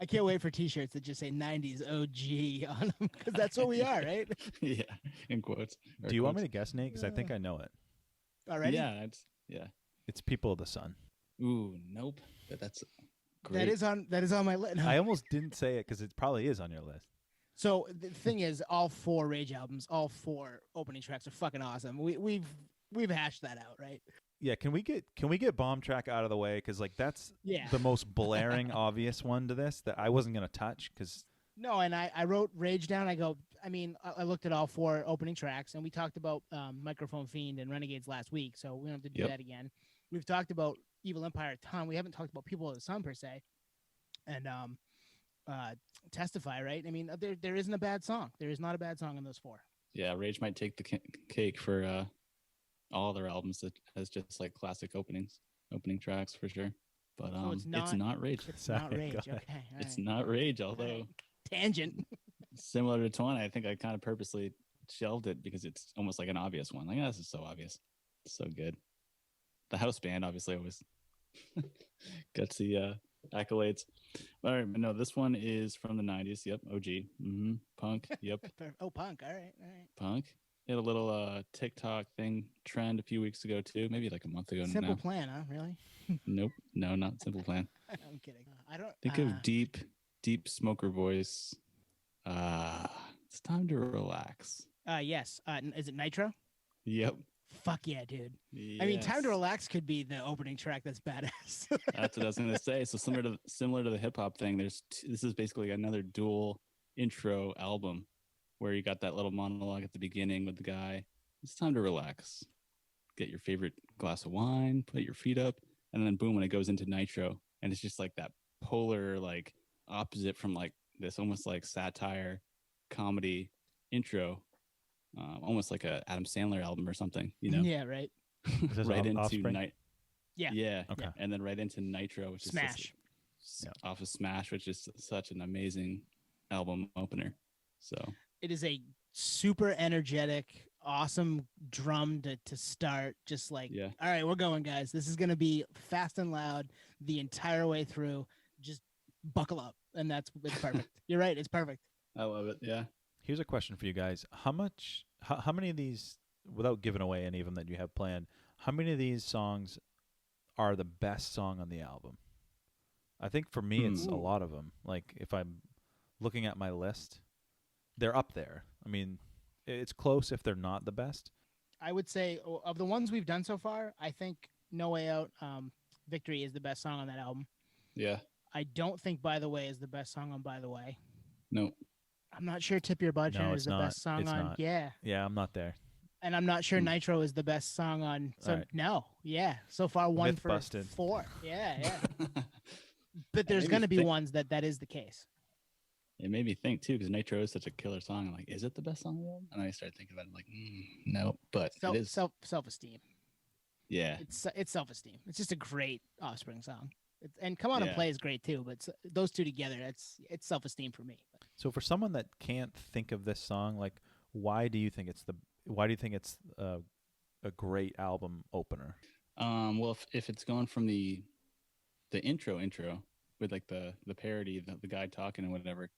I can't wait for T-shirts that just say 90s OG on them because that's what we are, right? Yeah. In quotes. Do you want me to guess, Nate? Because I think I know it. Already? Yeah. It's People of the Sun. Ooh, nope. But that's great. That is on my list. No. I almost didn't say it because it probably is on your list. So the thing is, all 4 Rage albums, all 4 opening tracks are fucking awesome. We've hashed that out, right? Yeah, can we get Bomb Track out of the way because like that's the most blaring obvious one to this that I wasn't gonna touch because no, and I wrote Rage down. I looked at all 4 opening tracks and we talked about Microphone Fiend and Renegades last week, so we don't have to do that again. We've talked about Evil Empire a ton. We haven't talked about People of the Sun per se, and Testify, right? I mean, there isn't a bad song. There is not a bad song in those 4. Yeah, Rage might take the cake for all their albums that has just like classic opening tracks for sure. But it's not Rage. It's not Rage. Okay, right. It's not Rage, although tangent. Similar to 20, I think I kind of purposely shelved it because it's almost like an obvious one. Like, this is so obvious. It's so good. The house band obviously always gets the accolades. All right, no, this one is from the 90s. Yep, OG. Mm-hmm. Punk. Yep. Punk. All right. Punk. He had a little TikTok thing trend a few weeks ago too, maybe like a month ago. Simple Plan, huh? Really? Nope. No, not Simple Plan. I'm kidding. I don't think of deep smoker voice. It's time to relax. Yes. Is it Nitro? Yep. Fuck yeah, dude. Yes. I mean, Time to Relax could be the opening track. That's badass. That's what I was gonna say. So similar to the hip hop thing, this is basically another dual intro album where you got that little monologue at the beginning with the guy. It's time to relax. Get your favorite glass of wine, put your feet up, and then boom, when it goes into Nitro, and it's just like that polar, like opposite from like this almost like satire comedy intro. Almost like a Adam Sandler album or something, you know? Yeah, right. Right into Night. Yeah. Okay. And then right into Nitro, which Smash. is off of Smash, which is such an amazing album opener. So it is a super energetic, awesome drum to start. Just like, all right, we're going, guys. This is gonna be fast and loud the entire way through. Just buckle up, and it's perfect. You're right. It's perfect. I love it. Yeah. Here's a question for you guys. How many of these, without giving away any of them that you have planned, how many of these songs are the best song on the album? I think for me, it's a lot of them. Like if I'm looking at my list, they're up there. I mean, it's close if they're not the best. I would say of the ones we've done so far, I think No Way Out, Victory is the best song on that album. Yeah. I don't think By the Way is the best song on By the Way. No. I'm not sure Tip Your Butt is the best song on. Not. Yeah. Yeah, I'm not there. And I'm not sure Nitro is the best song on. So right. No. Yeah. So far, one Myth for busted. 4. Yeah. But there's going to be ones that is the case. It made me think too, because Nitro is such a killer song. I'm like, is it the best song on the album? And I started thinking about it, like, no, but it is self-esteem. Yeah, it's self-esteem. It's just a great Offspring song. And Come On and Play is great too, but those two together, it's self-esteem for me. So for someone that can't think of this song, like, why do you think it's a great album opener? Well, if it's going from the intro with like the parody, the guy talking and whatever,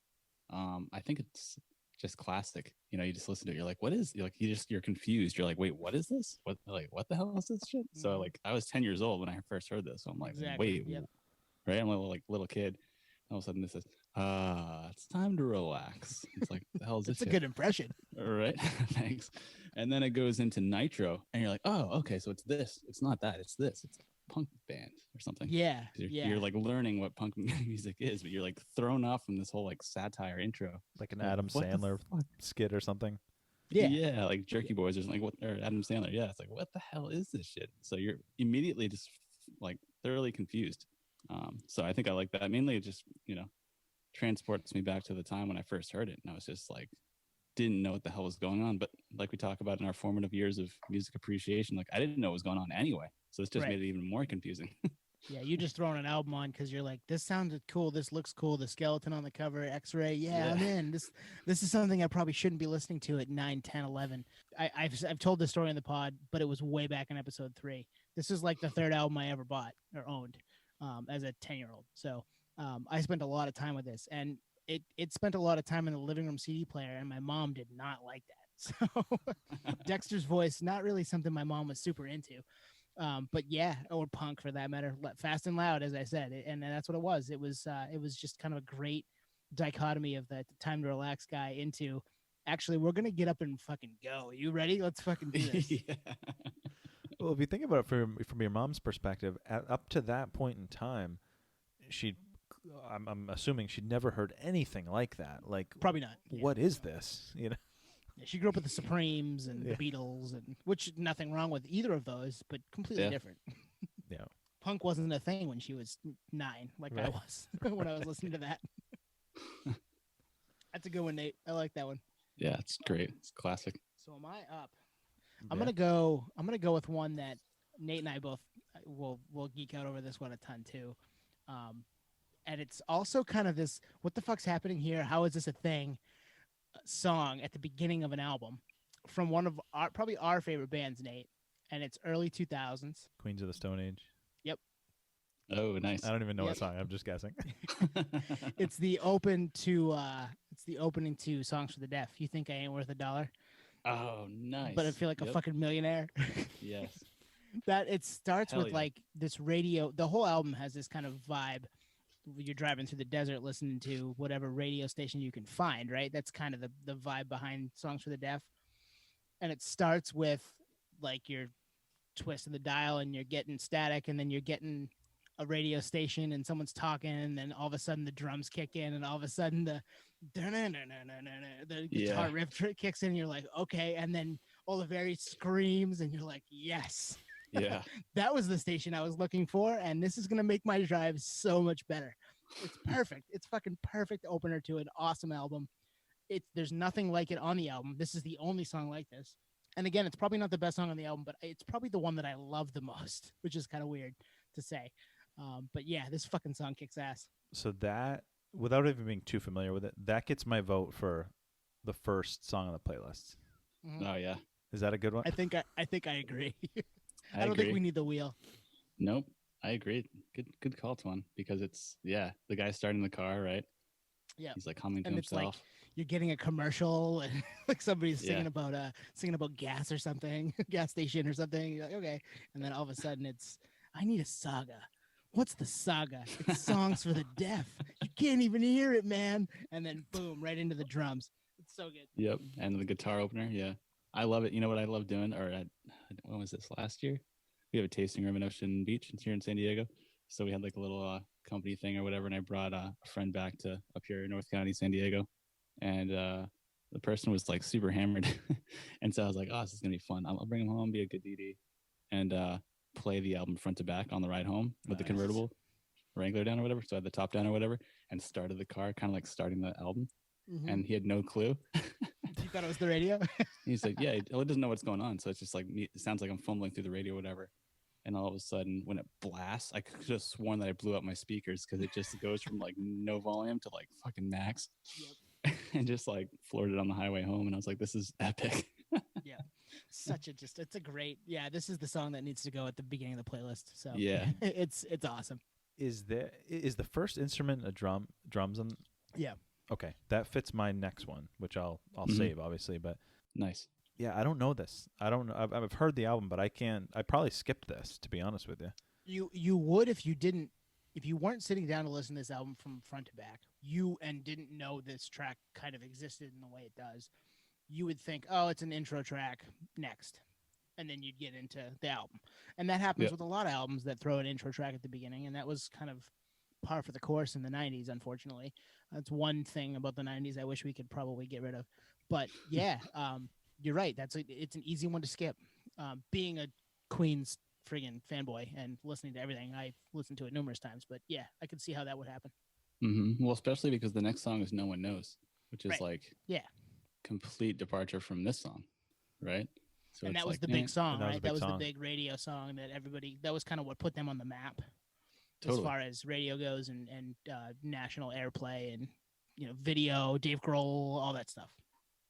I think it's just classic. You know, you just listen to it, you're like, what is, you're confused. You're like, wait, what is this? What the hell is this shit? Mm-hmm. So like, I was 10 years old when I first heard this. So I'm like, wait, right? I'm a little kid. All of a sudden this is, it's time to relax. It's like, the hell is this? It's a good impression. All right. Thanks. And then it goes into Nitro and you're like, oh, okay. So it's this, it's not that, it's this, it's a punk band or something. Yeah. You're like learning what punk music is, but you're like thrown off from this whole like satire intro. Like an Adam Sandler skit or something. Yeah. Like Jerky Boys or something, or Adam Sandler. Yeah. It's like, what the hell is this shit? So you're immediately just like thoroughly confused. So I think I like that. Mainly it just, transports me back to the time when I first heard it. And I was just like, didn't know what the hell was going on. But like we talk about in our formative years of music appreciation, like I didn't know what was going on anyway. So this just made it even more confusing. Yeah, you just throwing an album on because you're like, this sounded cool, this looks cool, the skeleton on the cover, X-Ray, I'm in. This is something I probably shouldn't be listening to at 9, 10, 11. I've told this story in the pod, but it was way back in episode 3. This is like the third album I ever bought or owned as a 10-year-old. So I spent a lot of time with this, and it spent a lot of time in the living room CD player, and my mom did not like that. So Dexter's voice, not really something my mom was super into. But yeah, or punk for that matter, Fast and Loud, as I said, and that's what it was. It was just kind of a great dichotomy of the time to relax guy into, actually, we're gonna get up and fucking go. Are you ready? Let's fucking do this. Yeah. Well, if you think about it from your mom's perspective, up to that point in time, I'm assuming she'd never heard anything like that. Like, probably not. What is this? You know. Yeah, she grew up with the Supremes and the Beatles, and which nothing wrong with either of those, but completely different. Yeah. Punk wasn't a thing when she was 9, like I was when I was listening to that. That's a good one, Nate. I like that one. Yeah, it's great. It's classic. So am I up? I'm gonna go with one that Nate and I both will geek out over this one a ton too. And it's also kind of this, what the fuck's happening here? How is this a thing? Song at the beginning of an album from one of probably our favorite bands, Nate, and it's early 2000s. Queens of the Stone Age. Yep. Oh, nice. I don't even know what song. I'm just guessing. It's the opening to Songs for the Deaf. You Think I Ain't Worth a Dollar? Oh, nice. But I feel like a fucking millionaire. Yes. That it starts with like this radio. The whole album has this kind of vibe. You're driving through the desert listening to whatever radio station you can find, right? That's kind of the vibe behind Songs for the Deaf. And it starts with like you're twisting the dial and you're getting static, and then you're getting a radio station and someone's talking, and then all of a sudden the drums kick in, and all of a sudden the guitar riff kicks in, and you're like, okay, and then all the various screams, and you're like, yes. Yeah. That was the station I was looking for, and this is going to make my drive so much better. It's perfect. It's fucking perfect opener to an awesome album. There's nothing like it on the album. This is the only song like this. And again, it's probably not the best song on the album, but it's probably the one that I love the most, which is kind of weird to say. But yeah, this fucking song kicks ass. So that, without even being too familiar with it, that gets my vote for the first song on the playlist. Mm-hmm. Oh yeah. Is that a good one? I think I agree. I don't think we need the wheel. Nope. I agree. Good call, Twan, because it's the guy starting the car, right? Yeah. He's like humming to and himself. It's like you're getting a commercial and like somebody's singing about gas or something, gas station or something. You're like, okay. And then all of a sudden it's, I need a saga. What's the saga? It's Songs for the Deaf. You can't even hear it, man. And then boom, right into the drums. It's so good. Yep. And the guitar opener. Yeah. I love it. You know what I love doing? When was this, last year? We have a tasting room in Ocean Beach here in San Diego. So we had like a little company thing or whatever. And I brought a friend back to up here in North County, San Diego. And the person was like super hammered. And so I was like, oh, this is going to be fun. I'll bring him home, be a good DD. And play the album front to back on the ride home with the convertible Wrangler down or whatever. So I had the top down or whatever and started the car, kind of like starting the album. Mm-hmm. And he had no clue. You thought it was the radio? He's like, yeah, he doesn't know what's going on. So it's just like, it sounds like I'm fumbling through the radio or whatever. And all of a sudden, when it blasts, I could have sworn that I blew up my speakers because it just goes from like no volume to like fucking max. Yep. And just like floored it on the highway home. And I was like, this is epic. Yeah. It's a great, this is the song that needs to go at the beginning of the playlist. So yeah, it's awesome. Is the first instrument a drums on? Yeah. Okay, that fits my next one, which I'll save obviously, but nice. Yeah, I don't know this. I've heard the album, but I probably skipped this, to be honest with you. You would if you weren't sitting down to listen to this album from front to back, and didn't know this track kind of existed in the way it does. You would think, oh, it's an intro track next. And then you'd get into the album. And that happens with a lot of albums that throw an intro track at the beginning. And that was kind of par for the course in the 90s, unfortunately. That's one thing about the 90s I wish we could probably get rid of. But yeah, you're right. It's an easy one to skip. Being a Queen's friggin' fanboy and listening to everything, I've listened to it numerous times. But yeah, I could see how that would happen. Mm-hmm. Well, especially because the next song is No One Knows, which is complete departure from this song, right? So and that was the big song, right? That was the big radio song that was kind of what put them on the map as far as radio goes and national airplay and, video, Dave Grohl, all that stuff.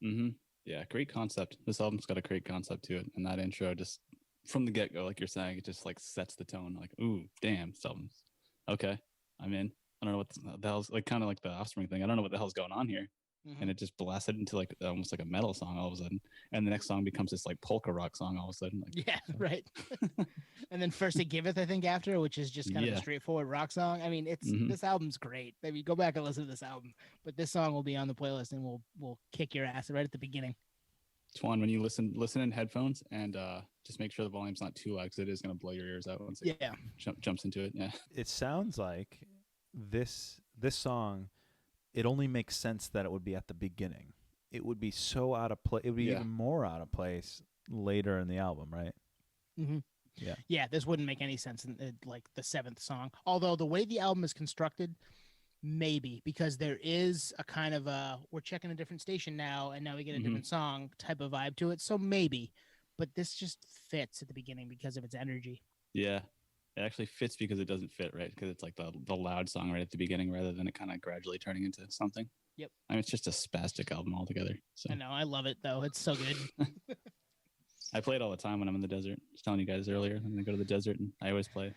Mm-hmm. Yeah, great concept. This album's got a great concept to it. And that intro just from the get-go, like you're saying, it just like sets the tone. Like, ooh, damn, this album's okay. I'm in. I don't know what the hell's like, kind of like the Offspring thing. I don't know what the hell's going on here. Mm-hmm. And it just blasted into like almost like a metal song all of a sudden. And the next song becomes this like polka rock song all of a sudden. Like, yeah, right. And then First It Giveth, I think, after, which is just kind of a straightforward rock song. I mean, this album's great. Maybe go back and listen to this album. But this song will be on the playlist and we'll kick your ass right at the beginning. Twan, when you listen in headphones and just make sure the volume's not too loud because it is going to blow your ears out once it jumps into it. Yeah. It sounds like this song, it only makes sense that it would be at the beginning. It would be so out of place. It would be even more out of place later in the album, right? Mm-hmm. Yeah. Yeah, this wouldn't make any sense in like the seventh song. Although the way the album is constructed, maybe, because there is a kind of we're checking a different station now, and now we get a different song type of vibe to it. So maybe, but this just fits at the beginning because of its energy. Yeah. It actually fits because it doesn't fit, right? Because it's like the loud song right at the beginning rather than it kind of gradually turning into something. Yep. I mean, it's just a spastic album altogether. So. I know. I love it, though. It's so good. I play it all the time when I'm in the desert. I was telling you guys earlier. I'm going to go to the desert, and I always play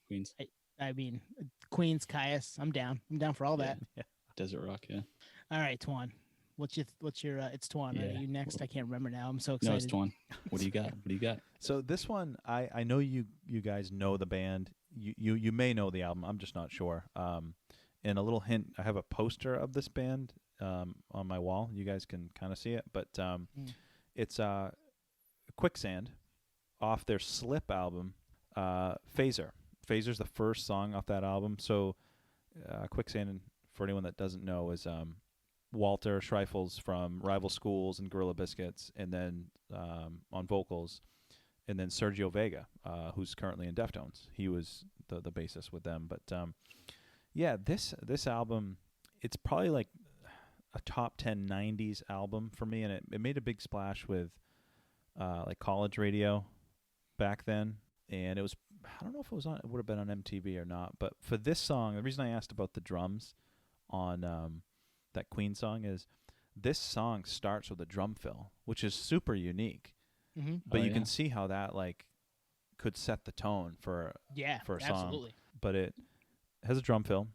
Queens. I mean, Queens, Caius. I'm down. I'm down for all that. Yeah. Desert rock, yeah. All right, Twan. What's your it's Twan, right? Are you next? I can't remember now. I'm so excited. No, it's Twan. What do you got? So this one, I know you guys know the band. You may know the album. I'm just not sure. And a little hint, I have a poster of this band on my wall. You guys can kind of see it, but it's Quicksand off their Slip album, Phaser. Phaser's the first song off that album. So Quicksand, for anyone that doesn't know, is Walter Schreifels from Rival Schools and Gorilla Biscuits, and then on vocals, and then Sergio Vega, who's currently in Deftones. He was the bassist with them. But this album, it's probably like a top 10 90s album for me, and it made a big splash with like college radio back then. And it was, I don't know if it would have been on MTV or not, but for this song, the reason I asked about the drums on that Queen song is this song starts with a drum fill, which is super unique. Mm-hmm. But you can see how that like could set the tone for a song. Absolutely. But it has a drum fill,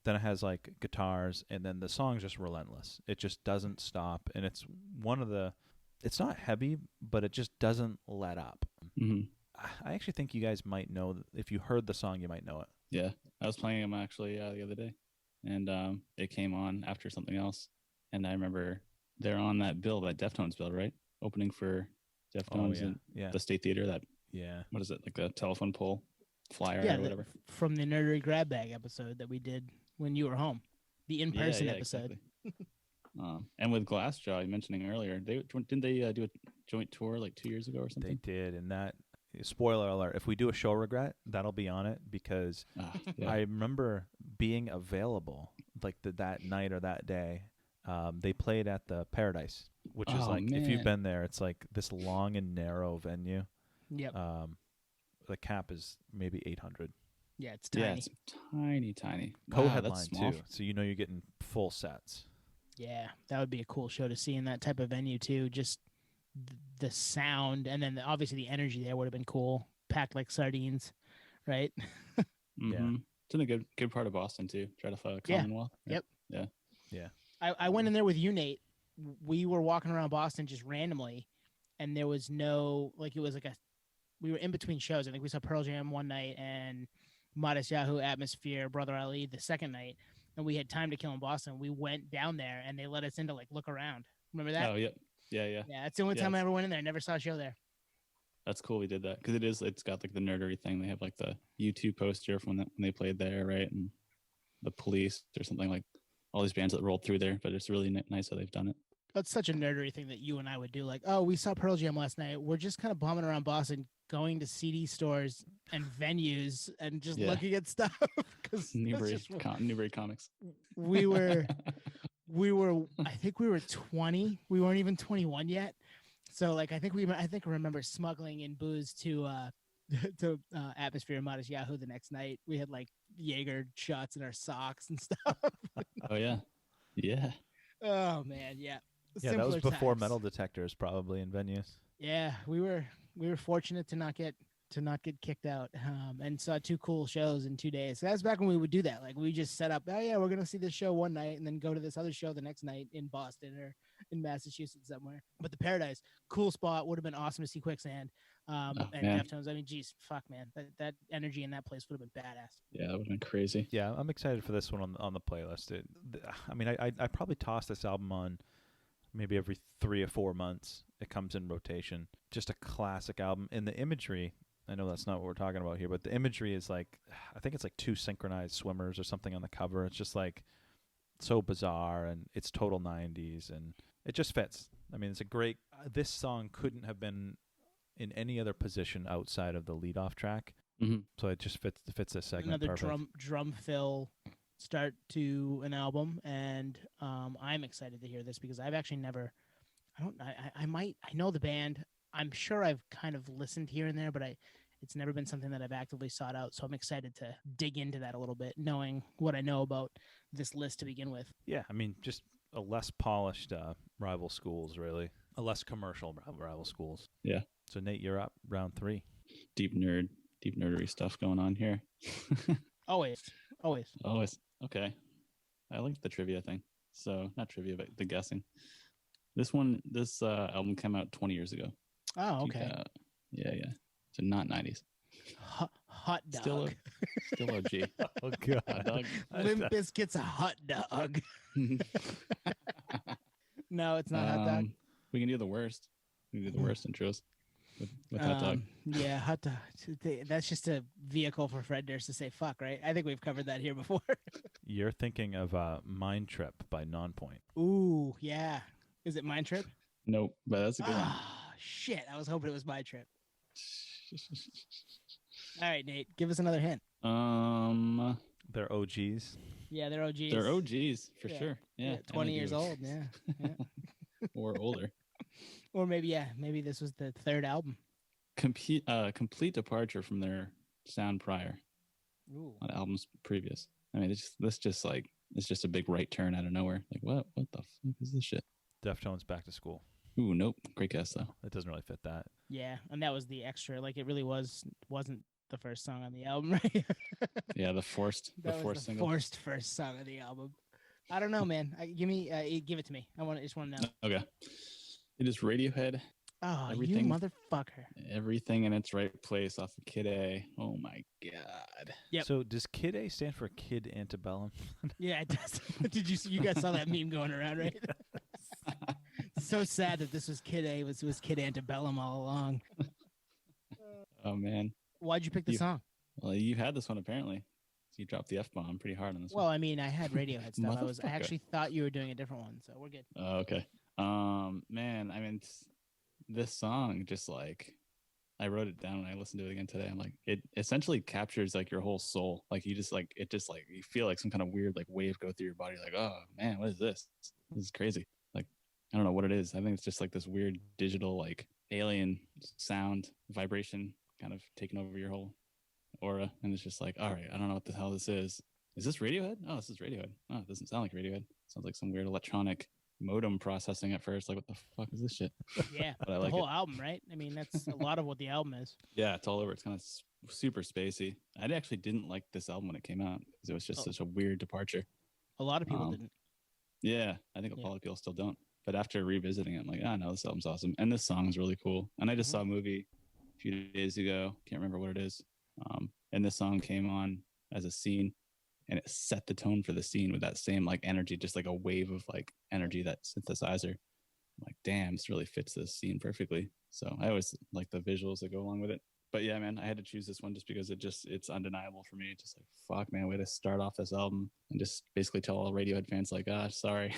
then it has like guitars, and then the song's just relentless. It just doesn't stop, and it's it's not heavy, but it just doesn't let up. Mm-hmm. I actually think you guys might know, if you heard the song, you might know it. Yeah, I was playing them actually the other day. and it came on after something else. And I remember they're on that bill, that Deftones bill, right? Opening for Deftones in the State Theater. That what is it, like the telephone pole flyer or whatever? From the Nerdery Grab Bag episode that we did when you were home, the in-person episode. Exactly. And with Glassjaw, you mentioning earlier, didn't they do a joint tour like 2 years ago or something? They did, and that, spoiler alert, if we do a show regret, that'll be on it, because I remember being available like that night or that day. They played at the Paradise, which is like, if you've been there, it's like this long and narrow venue. Yep. The cap is maybe 800. Yeah, it's tiny. Yeah, it's tiny. Co-headline too, so you're getting full sets. Yeah, that would be a cool show to see in that type of venue too. Just the sound, and then obviously the energy there would have been cool. Packed like sardines, right? Yeah, it's in a good part of Boston too. Try to find a Commonwealth. Right? Yep. Yeah. I went in there with you, Nate. We were walking around Boston just randomly, and there was no, like, it was like we were in between shows. I think we saw Pearl Jam one night and Modest Yahoo, Atmosphere, Brother Ali the second night, and we had time to kill in Boston. We went down there and they let us in to like look around. Remember that? Oh, yeah. Yeah, that's the only time I ever went in there. I never saw a show there. That's cool. We did that because it's got like the nerdery thing. They have like the U2 poster from when they played there, right? And the Police or something, like all these bands that rolled through there. But it's really nice how they've done it. That's such a nerdery thing that you and I would do. Like, oh, we saw Pearl Jam last night. We're just kind of bumming around Boston, going to CD stores and venues and just looking at stuff. Because Newbury Comics. We were, I think we were 20. We weren't even 21 yet. So like, I remember smuggling in booze to Atmosphere and Modest Yahoo the next night. We had like Jaeger shots in our socks and stuff. Oh yeah. Yeah. Oh man. Yeah. Yeah, that was before metal detectors probably in venues. Yeah, we were fortunate to not get kicked out, and saw 2 cool shows in 2 days. So that's back when we would do that. Like, we just set up, oh yeah, we're gonna see this show one night and then go to this other show the next night in Boston or in Massachusetts somewhere. But the Paradise, cool spot, would have been awesome to see Quicksand and Deftones. I mean, geez, fuck man, that energy in that place would have been badass. Yeah, that would have been crazy. Yeah, I'm excited for this one on the playlist. I probably toss this album on maybe every 3 or 4 months. It comes in rotation. Just a classic album. And the imagery, I know that's not what we're talking about here, but the imagery is like, I think it's like 2 synchronized swimmers or something on the cover. It's just like so bizarre, and it's total 90s, and it just fits. I mean, it's a great, this song couldn't have been in any other position outside of the leadoff track. Mm-hmm. So it just fits this segment Another perfect. drum fill start to an album, and I'm excited to hear this because I've actually never, I know the band. I'm sure I've kind of listened here and there, but it's never been something that I've actively sought out. So I'm excited to dig into that a little bit, knowing what I know about this list to begin with. Yeah, I mean, just a less polished Rival Schools, really. A less commercial Rival Schools. Yeah. So Nate, you're up, round 3. Deep nerdery stuff going on here. Always. Okay. I like the trivia thing. So not trivia, but the guessing. This album came out 20 years ago. Oh, okay. Yeah. So not 90s. Hot dog. Still OG. Oh god. Hot dog. Limp Bizkit's a hot dog. No, it's not hot dog. We can do the worst. We can do the worst intros with hot dog. Yeah, hot dog. That's just a vehicle for Fred Durst to say fuck, right? I think we've covered that here before. You're thinking of Mind Trip by Nonpoint. Ooh, yeah. Is it Mind Trip? Nope, but that's a good one. Shit. I was hoping it was Mind Trip. All right, Nate, give us another hint. They're OGs. Yeah, they're OGs. They're OGs for sure. Yeah, 20 years old. Yeah. Or older. Or maybe this was the 3rd album. Complete departure from their sound prior. Ooh. On albums previous. I mean, it's just a big right turn out of nowhere. Like, what the fuck is this shit? Deftones Back to School. Ooh, nope. Great guess though. It doesn't really fit that. Yeah, and that was the extra. Like, it really wasn't the first song on the album, right? Yeah, the forced single. Forced first song of the album. I don't know, man. Give it to me. I just want to know. Okay. It is Radiohead. Oh, you motherfucker. Everything in its right place off of Kid A. Oh my god. Yep. So does Kid A stand for Kid Antebellum? Yeah, it does. Did you see? You guys saw that meme going around, right? So sad that this was Kid A was Kid Antebellum all along. Oh man. Why'd you pick the song? Well, you had this one apparently. So you dropped the F-bomb pretty hard on this one. Well, I mean, I had Radiohead stuff. I actually thought you were doing a different one, so we're good. Oh, okay. Man, I mean, this song just like I wrote it down and I listened to it again today. I'm like, it essentially captures like your whole soul. Like you just like it just like you feel like some kind of weird like wave go through your body. Like, oh man, what is this? This is crazy. Like I don't know what it is. I think it's just like this weird digital like alien sound vibration kind of taking over your whole aura, and it's just like, all right, I don't know what the hell this is. Is this Radiohead? Oh, this is Radiohead. Oh, it doesn't sound like Radiohead. It sounds like some weird electronic modem processing at first. Like, what the fuck is this shit? Yeah, but the whole album, right? I mean, that's a lot of what the album is. Yeah, it's all over. It's kind of super spacey. I actually didn't like this album when it came out because it was just such a weird departure. A lot of people didn't. Yeah, I think a lot of people still don't. But after revisiting it, I'm like, no, this album's awesome. And this song is really cool. And I just saw a movie a few days ago. Can't remember what it is. And this song came on as a scene, and it set the tone for the scene with that same like energy, just like a wave of like energy, that synthesizer. I'm like, damn, this really fits this scene perfectly. So I always like the visuals that go along with it. But yeah, man, I had to choose this one just because it's undeniable for me. Just like, fuck, man, way to start off this album and just basically tell all Radiohead fans like, sorry.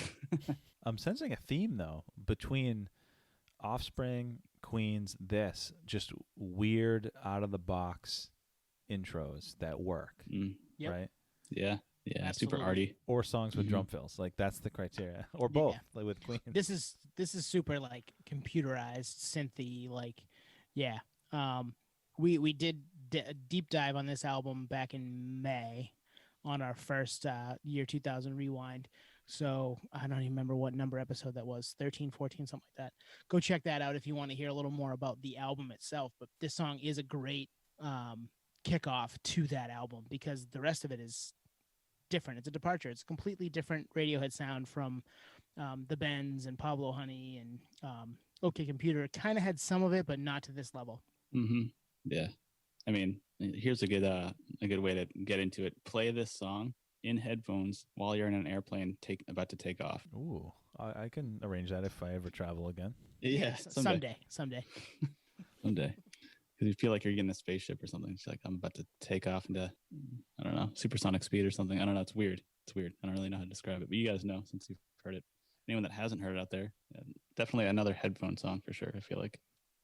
I'm sensing a theme though between Offspring, Queens, this just weird out of the box intros that work, right? Yeah, absolutely. Super arty, or songs with drum fills. Like that's the criteria, or both. Like with Queen, this is super like computerized, synthy. Like, yeah. We did a deep dive on this album back in May on our first year 2000 rewind. So I don't even remember what number episode that was, 13, 14, something like that. Go check that out if you want to hear a little more about the album itself. But this song is a great kickoff to that album because the rest of it is different. It's a departure. It's a completely different Radiohead sound from the Bends and Pablo Honey and OK Computer. It kind of had some of it, but not to this level. Mm-hmm. Yeah. I mean, here's a good way to get into it. Play this song in headphones while you're in an airplane about to take off. Ooh, I can arrange that if I ever travel again. Yeah, someday. Someday. Because you feel like you're getting a spaceship or something. It's like, I'm about to take off into, I don't know, supersonic speed or something. I don't know. It's weird. I don't really know how to describe it, but you guys know since you've heard it. Anyone that hasn't heard it out there, definitely another headphone song for sure, I feel like.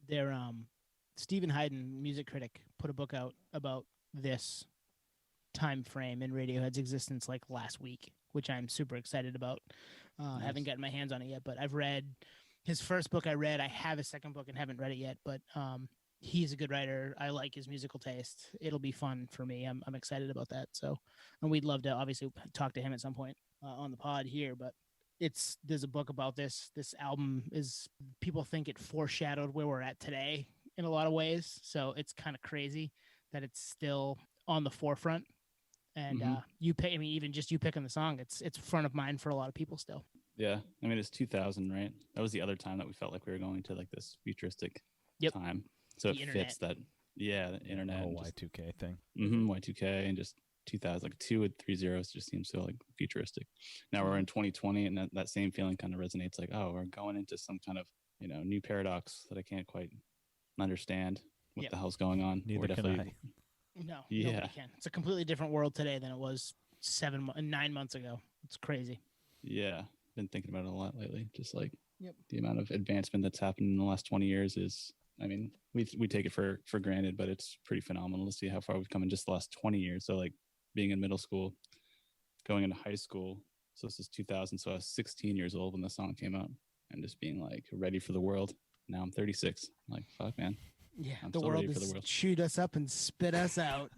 They're, Stephen Hyden, music critic, put a book out about this time frame in Radiohead's existence like last week, which I'm super excited about. Nice. Haven't gotten my hands on it yet, but I've read his first book. I have his second book and haven't read it yet, but he's a good writer. I like his musical taste. It'll be fun for me. I'm excited about that. So, and we'd love to obviously talk to him at some point on the pod here, but there's a book about this. This album is, people think it foreshadowed where we're at today in a lot of ways. So it's kind of crazy that it's still on the forefront. And you pick, I mean, even just you picking the song, it's front of mind for a lot of people still. Yeah. I mean, it's 2000, right? That was the other time that we felt like we were going to like this futuristic time. So it fits that. Yeah. The internet. The whole Y2K thing. Y2K and just 2000, like 2 with 3 zeros just seems so like futuristic. Now we're in 2020 and that same feeling kind of resonates like, oh, we're going into some kind of, new paradox that I can't quite understand what the hell's going on. Neither can I. No, nobody can. It's a completely different world today than it was 9 months ago. It's crazy. Yeah. Been thinking about it a lot lately. Just like the amount of advancement that's happened in the last 20 years is, I mean, we take it for granted, but it's pretty phenomenal to see how far we've come in just the last 20 years. So like being in middle school, going into high school. So this is 2000. So I was 16 years old when the song came out and just being like ready for the world. Now I'm 36. I'm like, fuck, man. Yeah, the world has chewed us up and spit us out.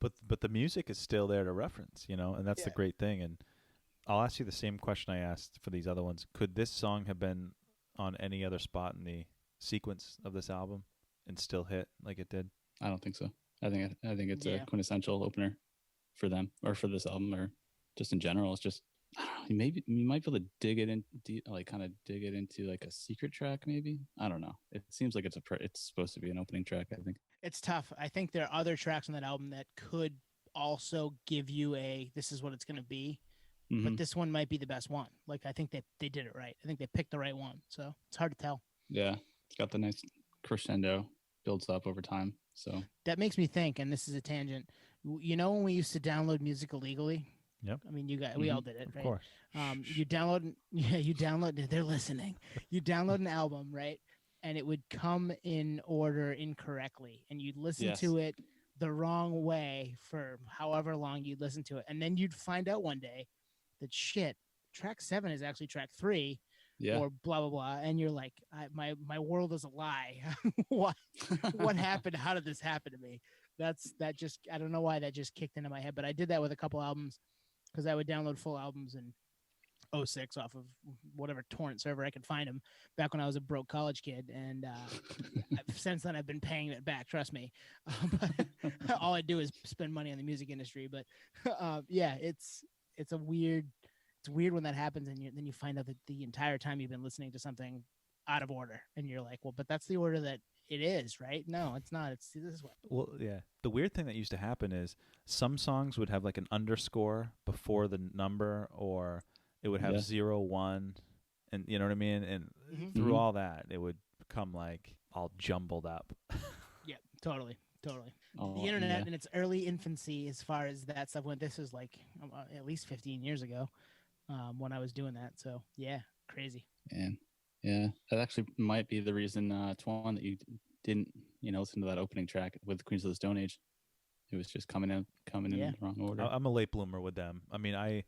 But the music is still there to reference, and that's the great thing. And I'll ask you the same question I asked for these other ones. Could this song have been on any other spot in the sequence of this album and still hit like it did? I don't think so. I think it's a quintessential opener for them or for this album or just in general. It's just, I don't know, maybe you might be able to dig it into like a secret track. Maybe, I don't know. It seems like it's supposed to be an opening track. I think It's tough. I think there are other tracks on that album that could also give you this is what it's going to be. Mm-hmm. But this one might be the best one. Like, I think they did it right. I think they picked the right one. So it's hard to tell. Yeah. It's got the nice crescendo, builds up over time. So that makes me think, and this is a tangent. You know, when we used to download music illegally? Yep. I mean, you guys, we all did it, right? Of course. You download, they're listening. You download an album, right? And it would come in order incorrectly. And you'd listen to it the wrong way for however long you'd listen to it. And then you'd find out one day that shit, track 7 is actually track 3. Yeah. Or blah blah blah, and you're like, my world is a lie. What happened? How did this happen to me? That just, I don't know why that just kicked into my head, but I did that with a couple albums because I would download full albums in 06 off of whatever torrent server I could find them back when I was a broke college kid, and since then I've been paying it back. Trust me. But all I do is spend money on the music industry. But yeah, it's a weird. It's weird when that happens, and then you find out that the entire time you've been listening to something out of order, and you're like, well, but that's the order that it is, right? No, it's not. This is what. Well, yeah. The weird thing that used to happen is some songs would have like an underscore before the number, or it would have 0, 1, and you know what I mean? And through all that, it would become like all jumbled up. Yeah, totally. The internet in its early infancy, as far as that stuff went, this is like at least 15 years ago. When I was doing that. So yeah, crazy. And yeah, that actually might be the reason, Twan, that you didn't, listen to that opening track with Queens of the Stone Age. It was just coming in the wrong order. I'm a late bloomer with them. I mean, I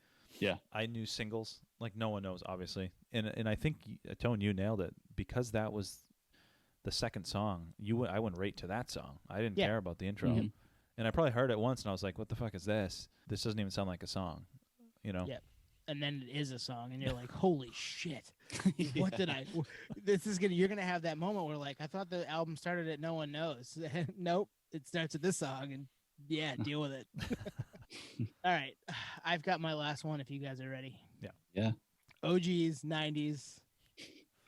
knew singles like no one knows, obviously, and I think Tone, you nailed it because that was the second song. I went right to that song. I didn't care about the intro, and I probably heard it once and I was like, "What the fuck is this? This doesn't even sound like a song," Yeah. And then it is a song, and you're like, "Holy shit! What did I? You're gonna have that moment where, like, I thought the album started at No One Knows. Nope, it starts with this song, and yeah, deal with it." All right, I've got my last one. If you guys are ready. Yeah. OGs, 90s.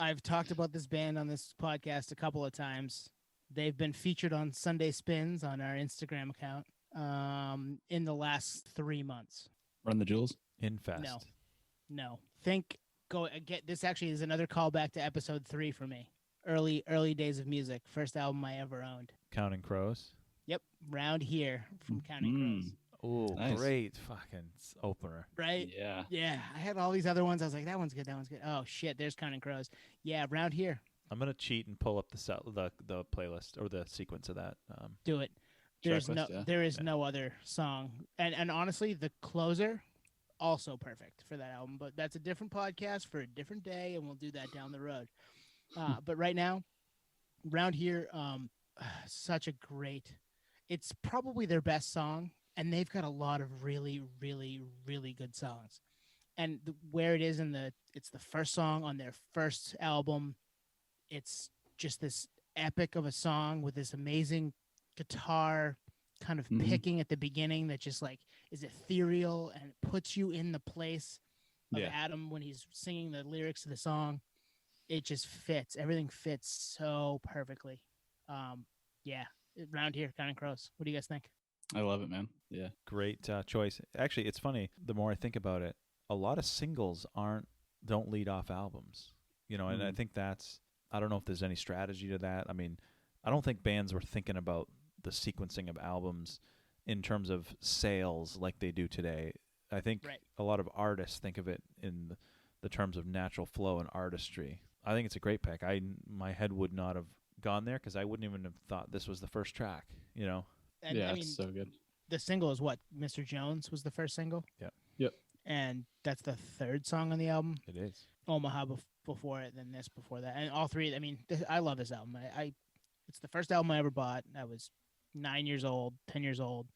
I've talked about this band on this podcast a couple of times. They've been featured on Sunday Spins on our Instagram account in the last 3 months. Run the Jewels. Infest. No. This actually is another callback to episode 3 for me. Early days of music. First album I ever owned. Counting Crows. Yep. Round Here from Counting Crows. Oh, nice. Great fucking opener. Right? Yeah. Yeah. I had all these other ones. I was like, that one's good. Oh shit, there's Counting Crows. Yeah, Round Here. I'm gonna cheat and pull up the playlist or the sequence of that. Do it. There is no other song. And honestly, the closer, also perfect for that album. But that's a different podcast for a different day, and we'll do that down the road. But right now, Round Here, such a great. It's probably their best song, and they've got a lot of really, really, really good songs. And where it is it's the first song on their first album. It's just this epic of a song with this amazing guitar kind of picking at the beginning that just like is ethereal and puts you in the place of Adam when he's singing the lyrics to the song. It just fits. Everything fits so perfectly. Round Here, Counting Crows. What do you guys think? I love it, man. Yeah. Great choice. Actually, it's funny. The more I think about it, a lot of singles don't lead off albums, and I think I don't know if there's any strategy to that. I mean, I don't think bands were thinking about the sequencing of albums in terms of sales like they do today. I think a lot of artists think of it in the terms of natural flow and artistry. I think it's a great pick. My head would not have gone there because I wouldn't even have thought this was the first track, And, it's so good. The single is what? Mr. Jones was the first single? Yep. And that's the third song on the album? It is. Omaha before it, then this before that. And all three, I mean, I love this album. It's the first album I ever bought. I was 9 years old, 10 years old.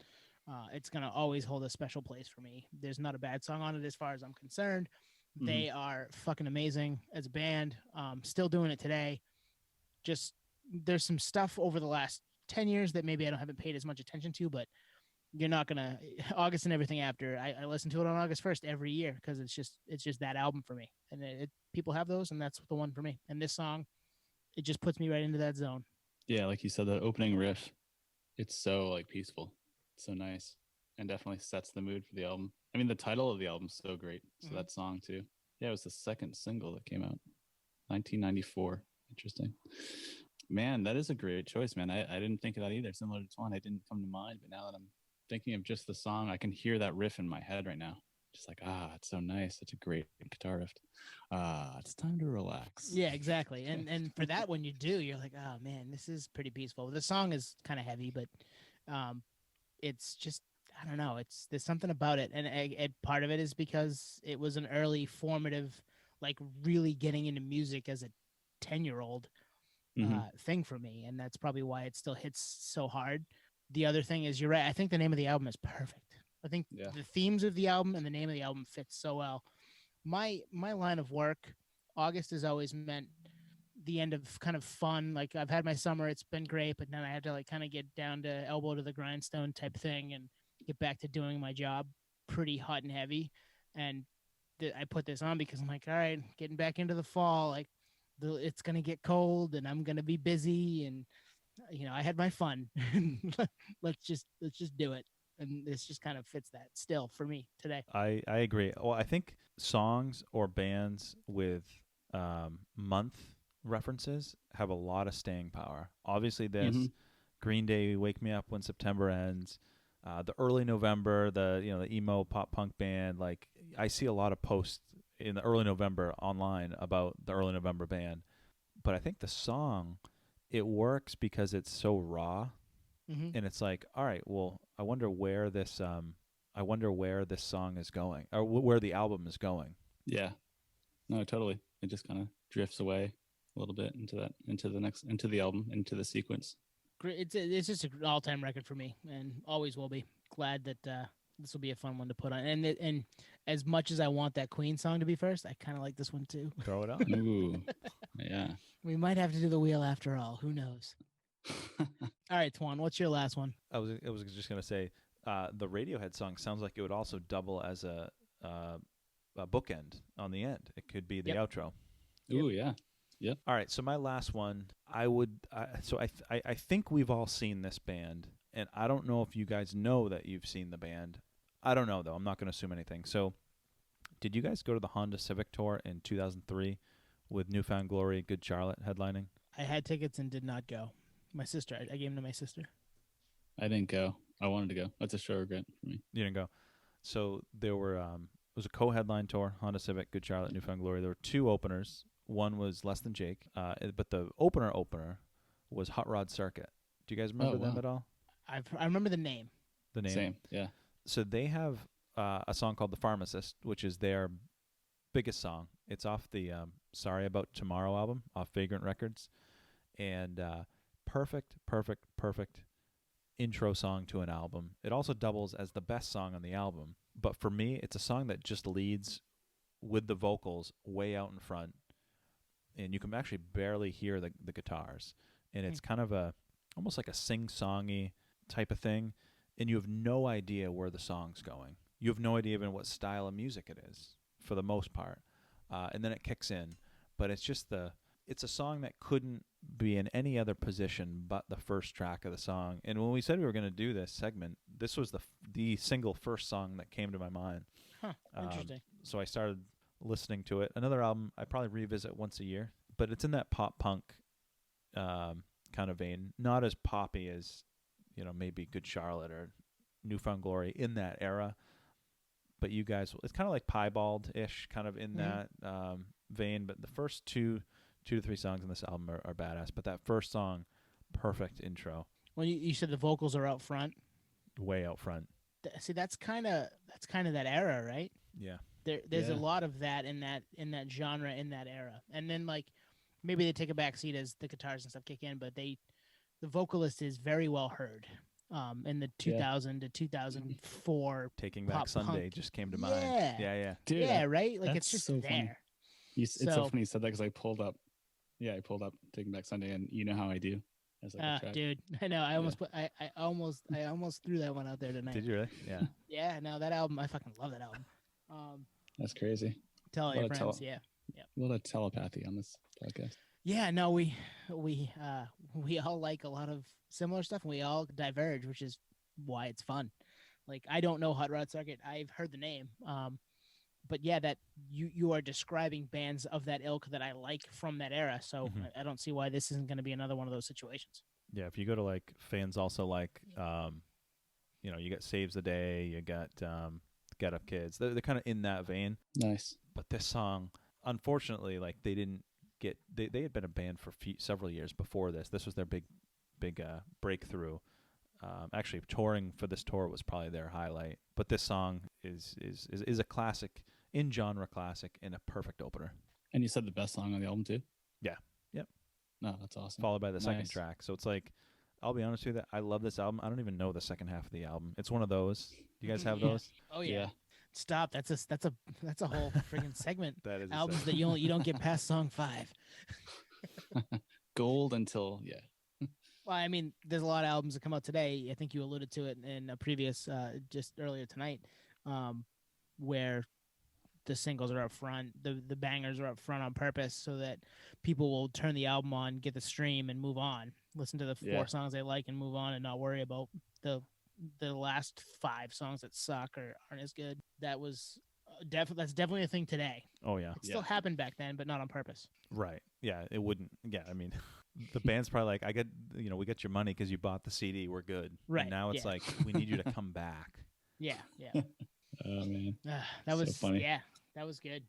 It's going to always hold a special place for me. There's not a bad song on it as far as I'm concerned. They are fucking amazing as a band. Still doing it today. Just there's some stuff over the last 10 years that maybe I haven't paid as much attention to, but you're not going to August and everything after. I listen to it on August 1st every year because it's just that album for me. And people have those, and that's the one for me. And this song, it just puts me right into that zone. Yeah, like you said, the opening riff It's so like peaceful, so nice, and definitely sets the mood for the album. I mean, the title of the album's so great. So that song too. Yeah, it was the second single that came out, 1994. Interesting. Man, that is a great choice, man. I didn't think of that either. Similar to Twan, it didn't come to mind, but now that I'm thinking of just the song, I can hear that riff in my head right now. Just like, it's so nice. Such a great guitar riff. It's time to relax. Yeah, exactly. And for that one, you're like, oh man, this is pretty peaceful. The song is kind of heavy, but it's just, I don't know. There's something about it, and part of it is because it was an early formative, like really getting into music as a 10-year-old thing for me, and that's probably why it still hits so hard. The other thing is, you're right. I think the name of the album is perfect. I think the themes of the album and the name of the album fits so well. My line of work, August has always meant the end of kind of fun. Like I've had my summer, it's been great, but then I had to like kind of get down to elbow to the grindstone type thing and get back to doing my job pretty hot and heavy. And I put this on because I'm like, all right, getting back into the fall, like it's going to get cold and I'm going to be busy. And, I had my fun. let's just do it. And this just kind of fits that still for me today. I agree. Well, I think songs or bands with month references have a lot of staying power. Obviously, this Green Day, "Wake Me Up When September Ends," the early November, the emo pop punk band. Like I see a lot of posts in the early November online about the early November band, but I think the song, it works because it's so raw. And it's like, all right, well, I wonder where this song is going, or where the album is going. Yeah, no, totally. It just kind of drifts away a little bit into the album, into the sequence. It's just an all-time record for me, and always will be. Glad that this will be a fun one to put on. And as much as I want that Queen song to be first, I kind of like this one too. Throw it on. Ooh, yeah. We might have to do the wheel after all. Who knows? All right, Twan, what's your last one? I was just gonna say, the Radiohead song sounds like it would also double as a bookend on the end. It could be the outro. Ooh, yeah. Yep. All right, so my last one, I think we've all seen this band, and I don't know if you guys know that you've seen the band. I don't know though. I'm not going to assume anything. So, did you guys go to the Honda Civic Tour in 2003 with New Found Glory, Good Charlotte headlining? I had tickets and did not go. My sister, I gave them to my sister. I didn't go. I wanted to go. That's a show regret for me. You didn't go. So there were it was a co-headline tour, Honda Civic, Good Charlotte, New Found Glory. There were two openers. One was Less Than Jake, but the opener was Hot Rod Circuit. Do you guys remember them at all? I remember the name. The name? Same, yeah. So they have a song called The Pharmacist, which is their biggest song. It's off the Sorry About Tomorrow album, off Vagrant Records. And perfect intro song to an album. It also doubles as the best song on the album. But for me, it's a song that just leads with the vocals way out in front. And you can actually barely hear the guitars. And it's kind of almost like a sing-songy type of thing. And you have no idea where the song's going. You have no idea even what style of music it is, for the most part. And then it kicks in. But it's just it's a song that couldn't be in any other position but the first track of the song. And when we said we were going to do this segment, this was the single first song that came to my mind. Huh, interesting. So I started listening to it. Another album I probably revisit once a year, but it's in that pop punk kind of vein. Not as poppy as, maybe Good Charlotte or New Found Glory in that era. But you guys, it's kind of like Piebald-ish, kind of in that vein. But the first two to three songs on this album are badass. But that first song, perfect intro. When you said the vocals are out front, way out front. See, that's kind of that era, right? Yeah. There's a lot of that in that genre in that era, and then like maybe they take a back seat as the guitars and stuff kick in, but the vocalist is very well heard. In the 2000 to 2004, Taking Back Sunday just came to mind. Yeah. Dude, yeah, right. Like it's just so there. Funny. It's so funny you said that because I pulled up Taking Back Sunday, and You Know How I Do. Dude, I know. I almost I almost threw that one out there tonight. Did you really? Yeah. Yeah. No, that album, I fucking love that album. That's crazy. Tell your friends. Yeah. A lot of telepathy on this podcast. Yeah, no, we all like a lot of similar stuff, and we all diverge, which is why it's fun. Like, I don't know Hot Rod Circuit. I've heard the name, but yeah, that you are describing bands of that ilk that I like from that era. So I don't see why this isn't going to be another one of those situations. Yeah, if you go to like fans also like, you got Saves the Day, you got Get Up Kids. They're kind of in that vein. Nice. But this song, unfortunately, like they didn't get. They had been a band for several years before this. This was their big breakthrough. Actually, touring for this tour was probably their highlight. But this song is a classic, in genre classic, and a perfect opener. And you said the best song on the album too? Yeah. Yep. No, that's awesome. Followed by the second track. So it's like, I'll be honest with you, I love this album. I don't even know the second half of the album. It's one of those. You guys have those? Oh yeah. Stop. That's a whole freaking segment. That is albums that you don't get past song 5. Gold until Well, I mean, there's a lot of albums that come out today. I think you alluded to it in a previous, just earlier tonight, where the singles are up front, the bangers are up front on purpose, so that people will turn the album on, get the stream, and move on. Listen to the 4 songs they like and move on, and not worry about the last 5 songs that suck or aren't as good. That was that's definitely a thing today. Oh yeah, it still happened back then, but not on purpose. Right? Yeah, it wouldn't. Yeah, I mean, the band's probably like, we get your money because you bought the CD. We're good. Right. And now it's like, we need you to come back. Yeah. Oh man, that was so funny. Yeah, that was good.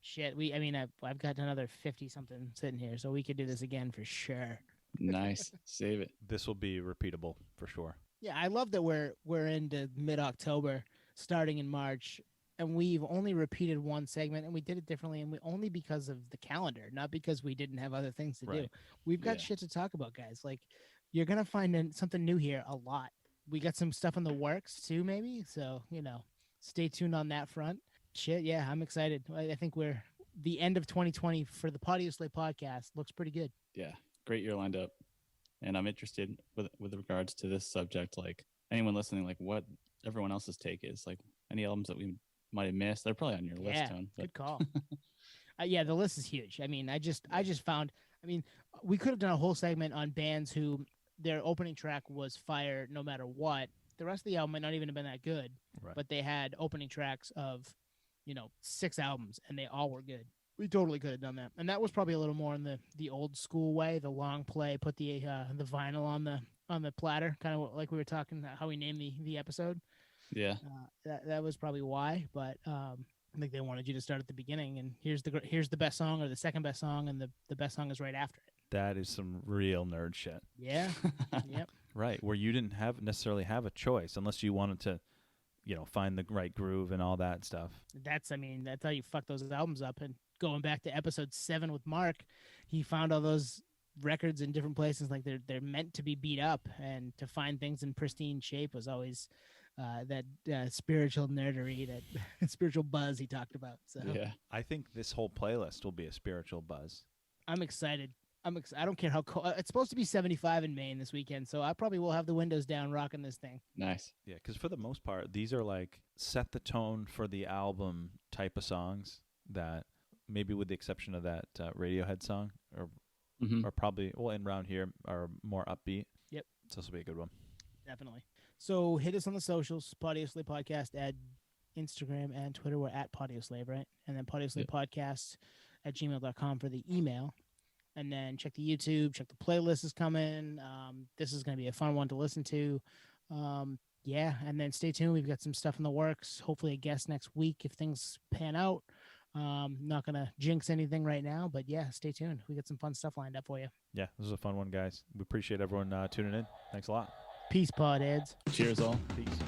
Shit, I've got another 50 something sitting here, so we could do this again for sure. Nice, save it. This will be repeatable for sure. Yeah, I love that we're into mid-October, starting in March, and we've only repeated one segment, and we did it differently, and only because of the calendar, not because we didn't have other things to do. We've got shit to talk about, guys. Like, you're gonna find something new here a lot. We got some stuff in the works too, maybe. So stay tuned on that front. Shit, yeah, I'm excited. I think we're the end of 2020 for the Potty Slay podcast looks pretty good. Yeah, great year lined up, and I'm interested with regards to this subject. Like, anyone listening, like what everyone else's take is. Like, any albums that we might have missed, they're probably on your list, Tone. Good call. The list is huge. I mean, I just found. I mean, we could have done a whole segment on bands who their opening track was fire no matter what. The rest of the album might not even have been that good, but they had opening tracks of 6 albums, and they all were good. We totally could have done that, and that was probably a little more in the old school way, the long play, put the vinyl on the platter, kind of like we were talking how we named the episode. Yeah, that was probably why, but I think they wanted you to start at the beginning, and here's the best song or the second best song, and the best song is right after it. That is some real nerd shit. Yeah. Yep. Right, where you didn't necessarily have a choice unless you wanted to, find the right groove and all that stuff. That's how you fuck those albums up. And going back to episode 7 with Mark, he found all those records in different places. Like they're meant to be beat up, and to find things in pristine shape was always that spiritual nerdery, that spiritual buzz he talked about. So yeah, I think this whole playlist will be a spiritual buzz. I'm excited. I don't care how cold. It's supposed to be 75 in Maine this weekend, so I probably will have the windows down rocking this thing. Nice. Yeah, because for the most part, these are like set the tone for the album type of songs that, maybe with the exception of that Radiohead song, or probably, in around here, are more upbeat. Yep. So this will be a good one. Definitely. So hit us on the socials, Potty Slay Podcast at Instagram and Twitter. We're at Potty Slave, right? And then Potty Slay Podcast at gmail.com for the email. And then check the YouTube, check the playlist is coming. This is going to be a fun one to listen to. And then stay tuned. We've got some stuff in the works. Hopefully a guest next week if things pan out. Not going to jinx anything right now, but stay tuned. We got some fun stuff lined up for you. Yeah, this is a fun one, guys. We appreciate everyone tuning in. Thanks a lot. Peace, podheads. Cheers all. Peace.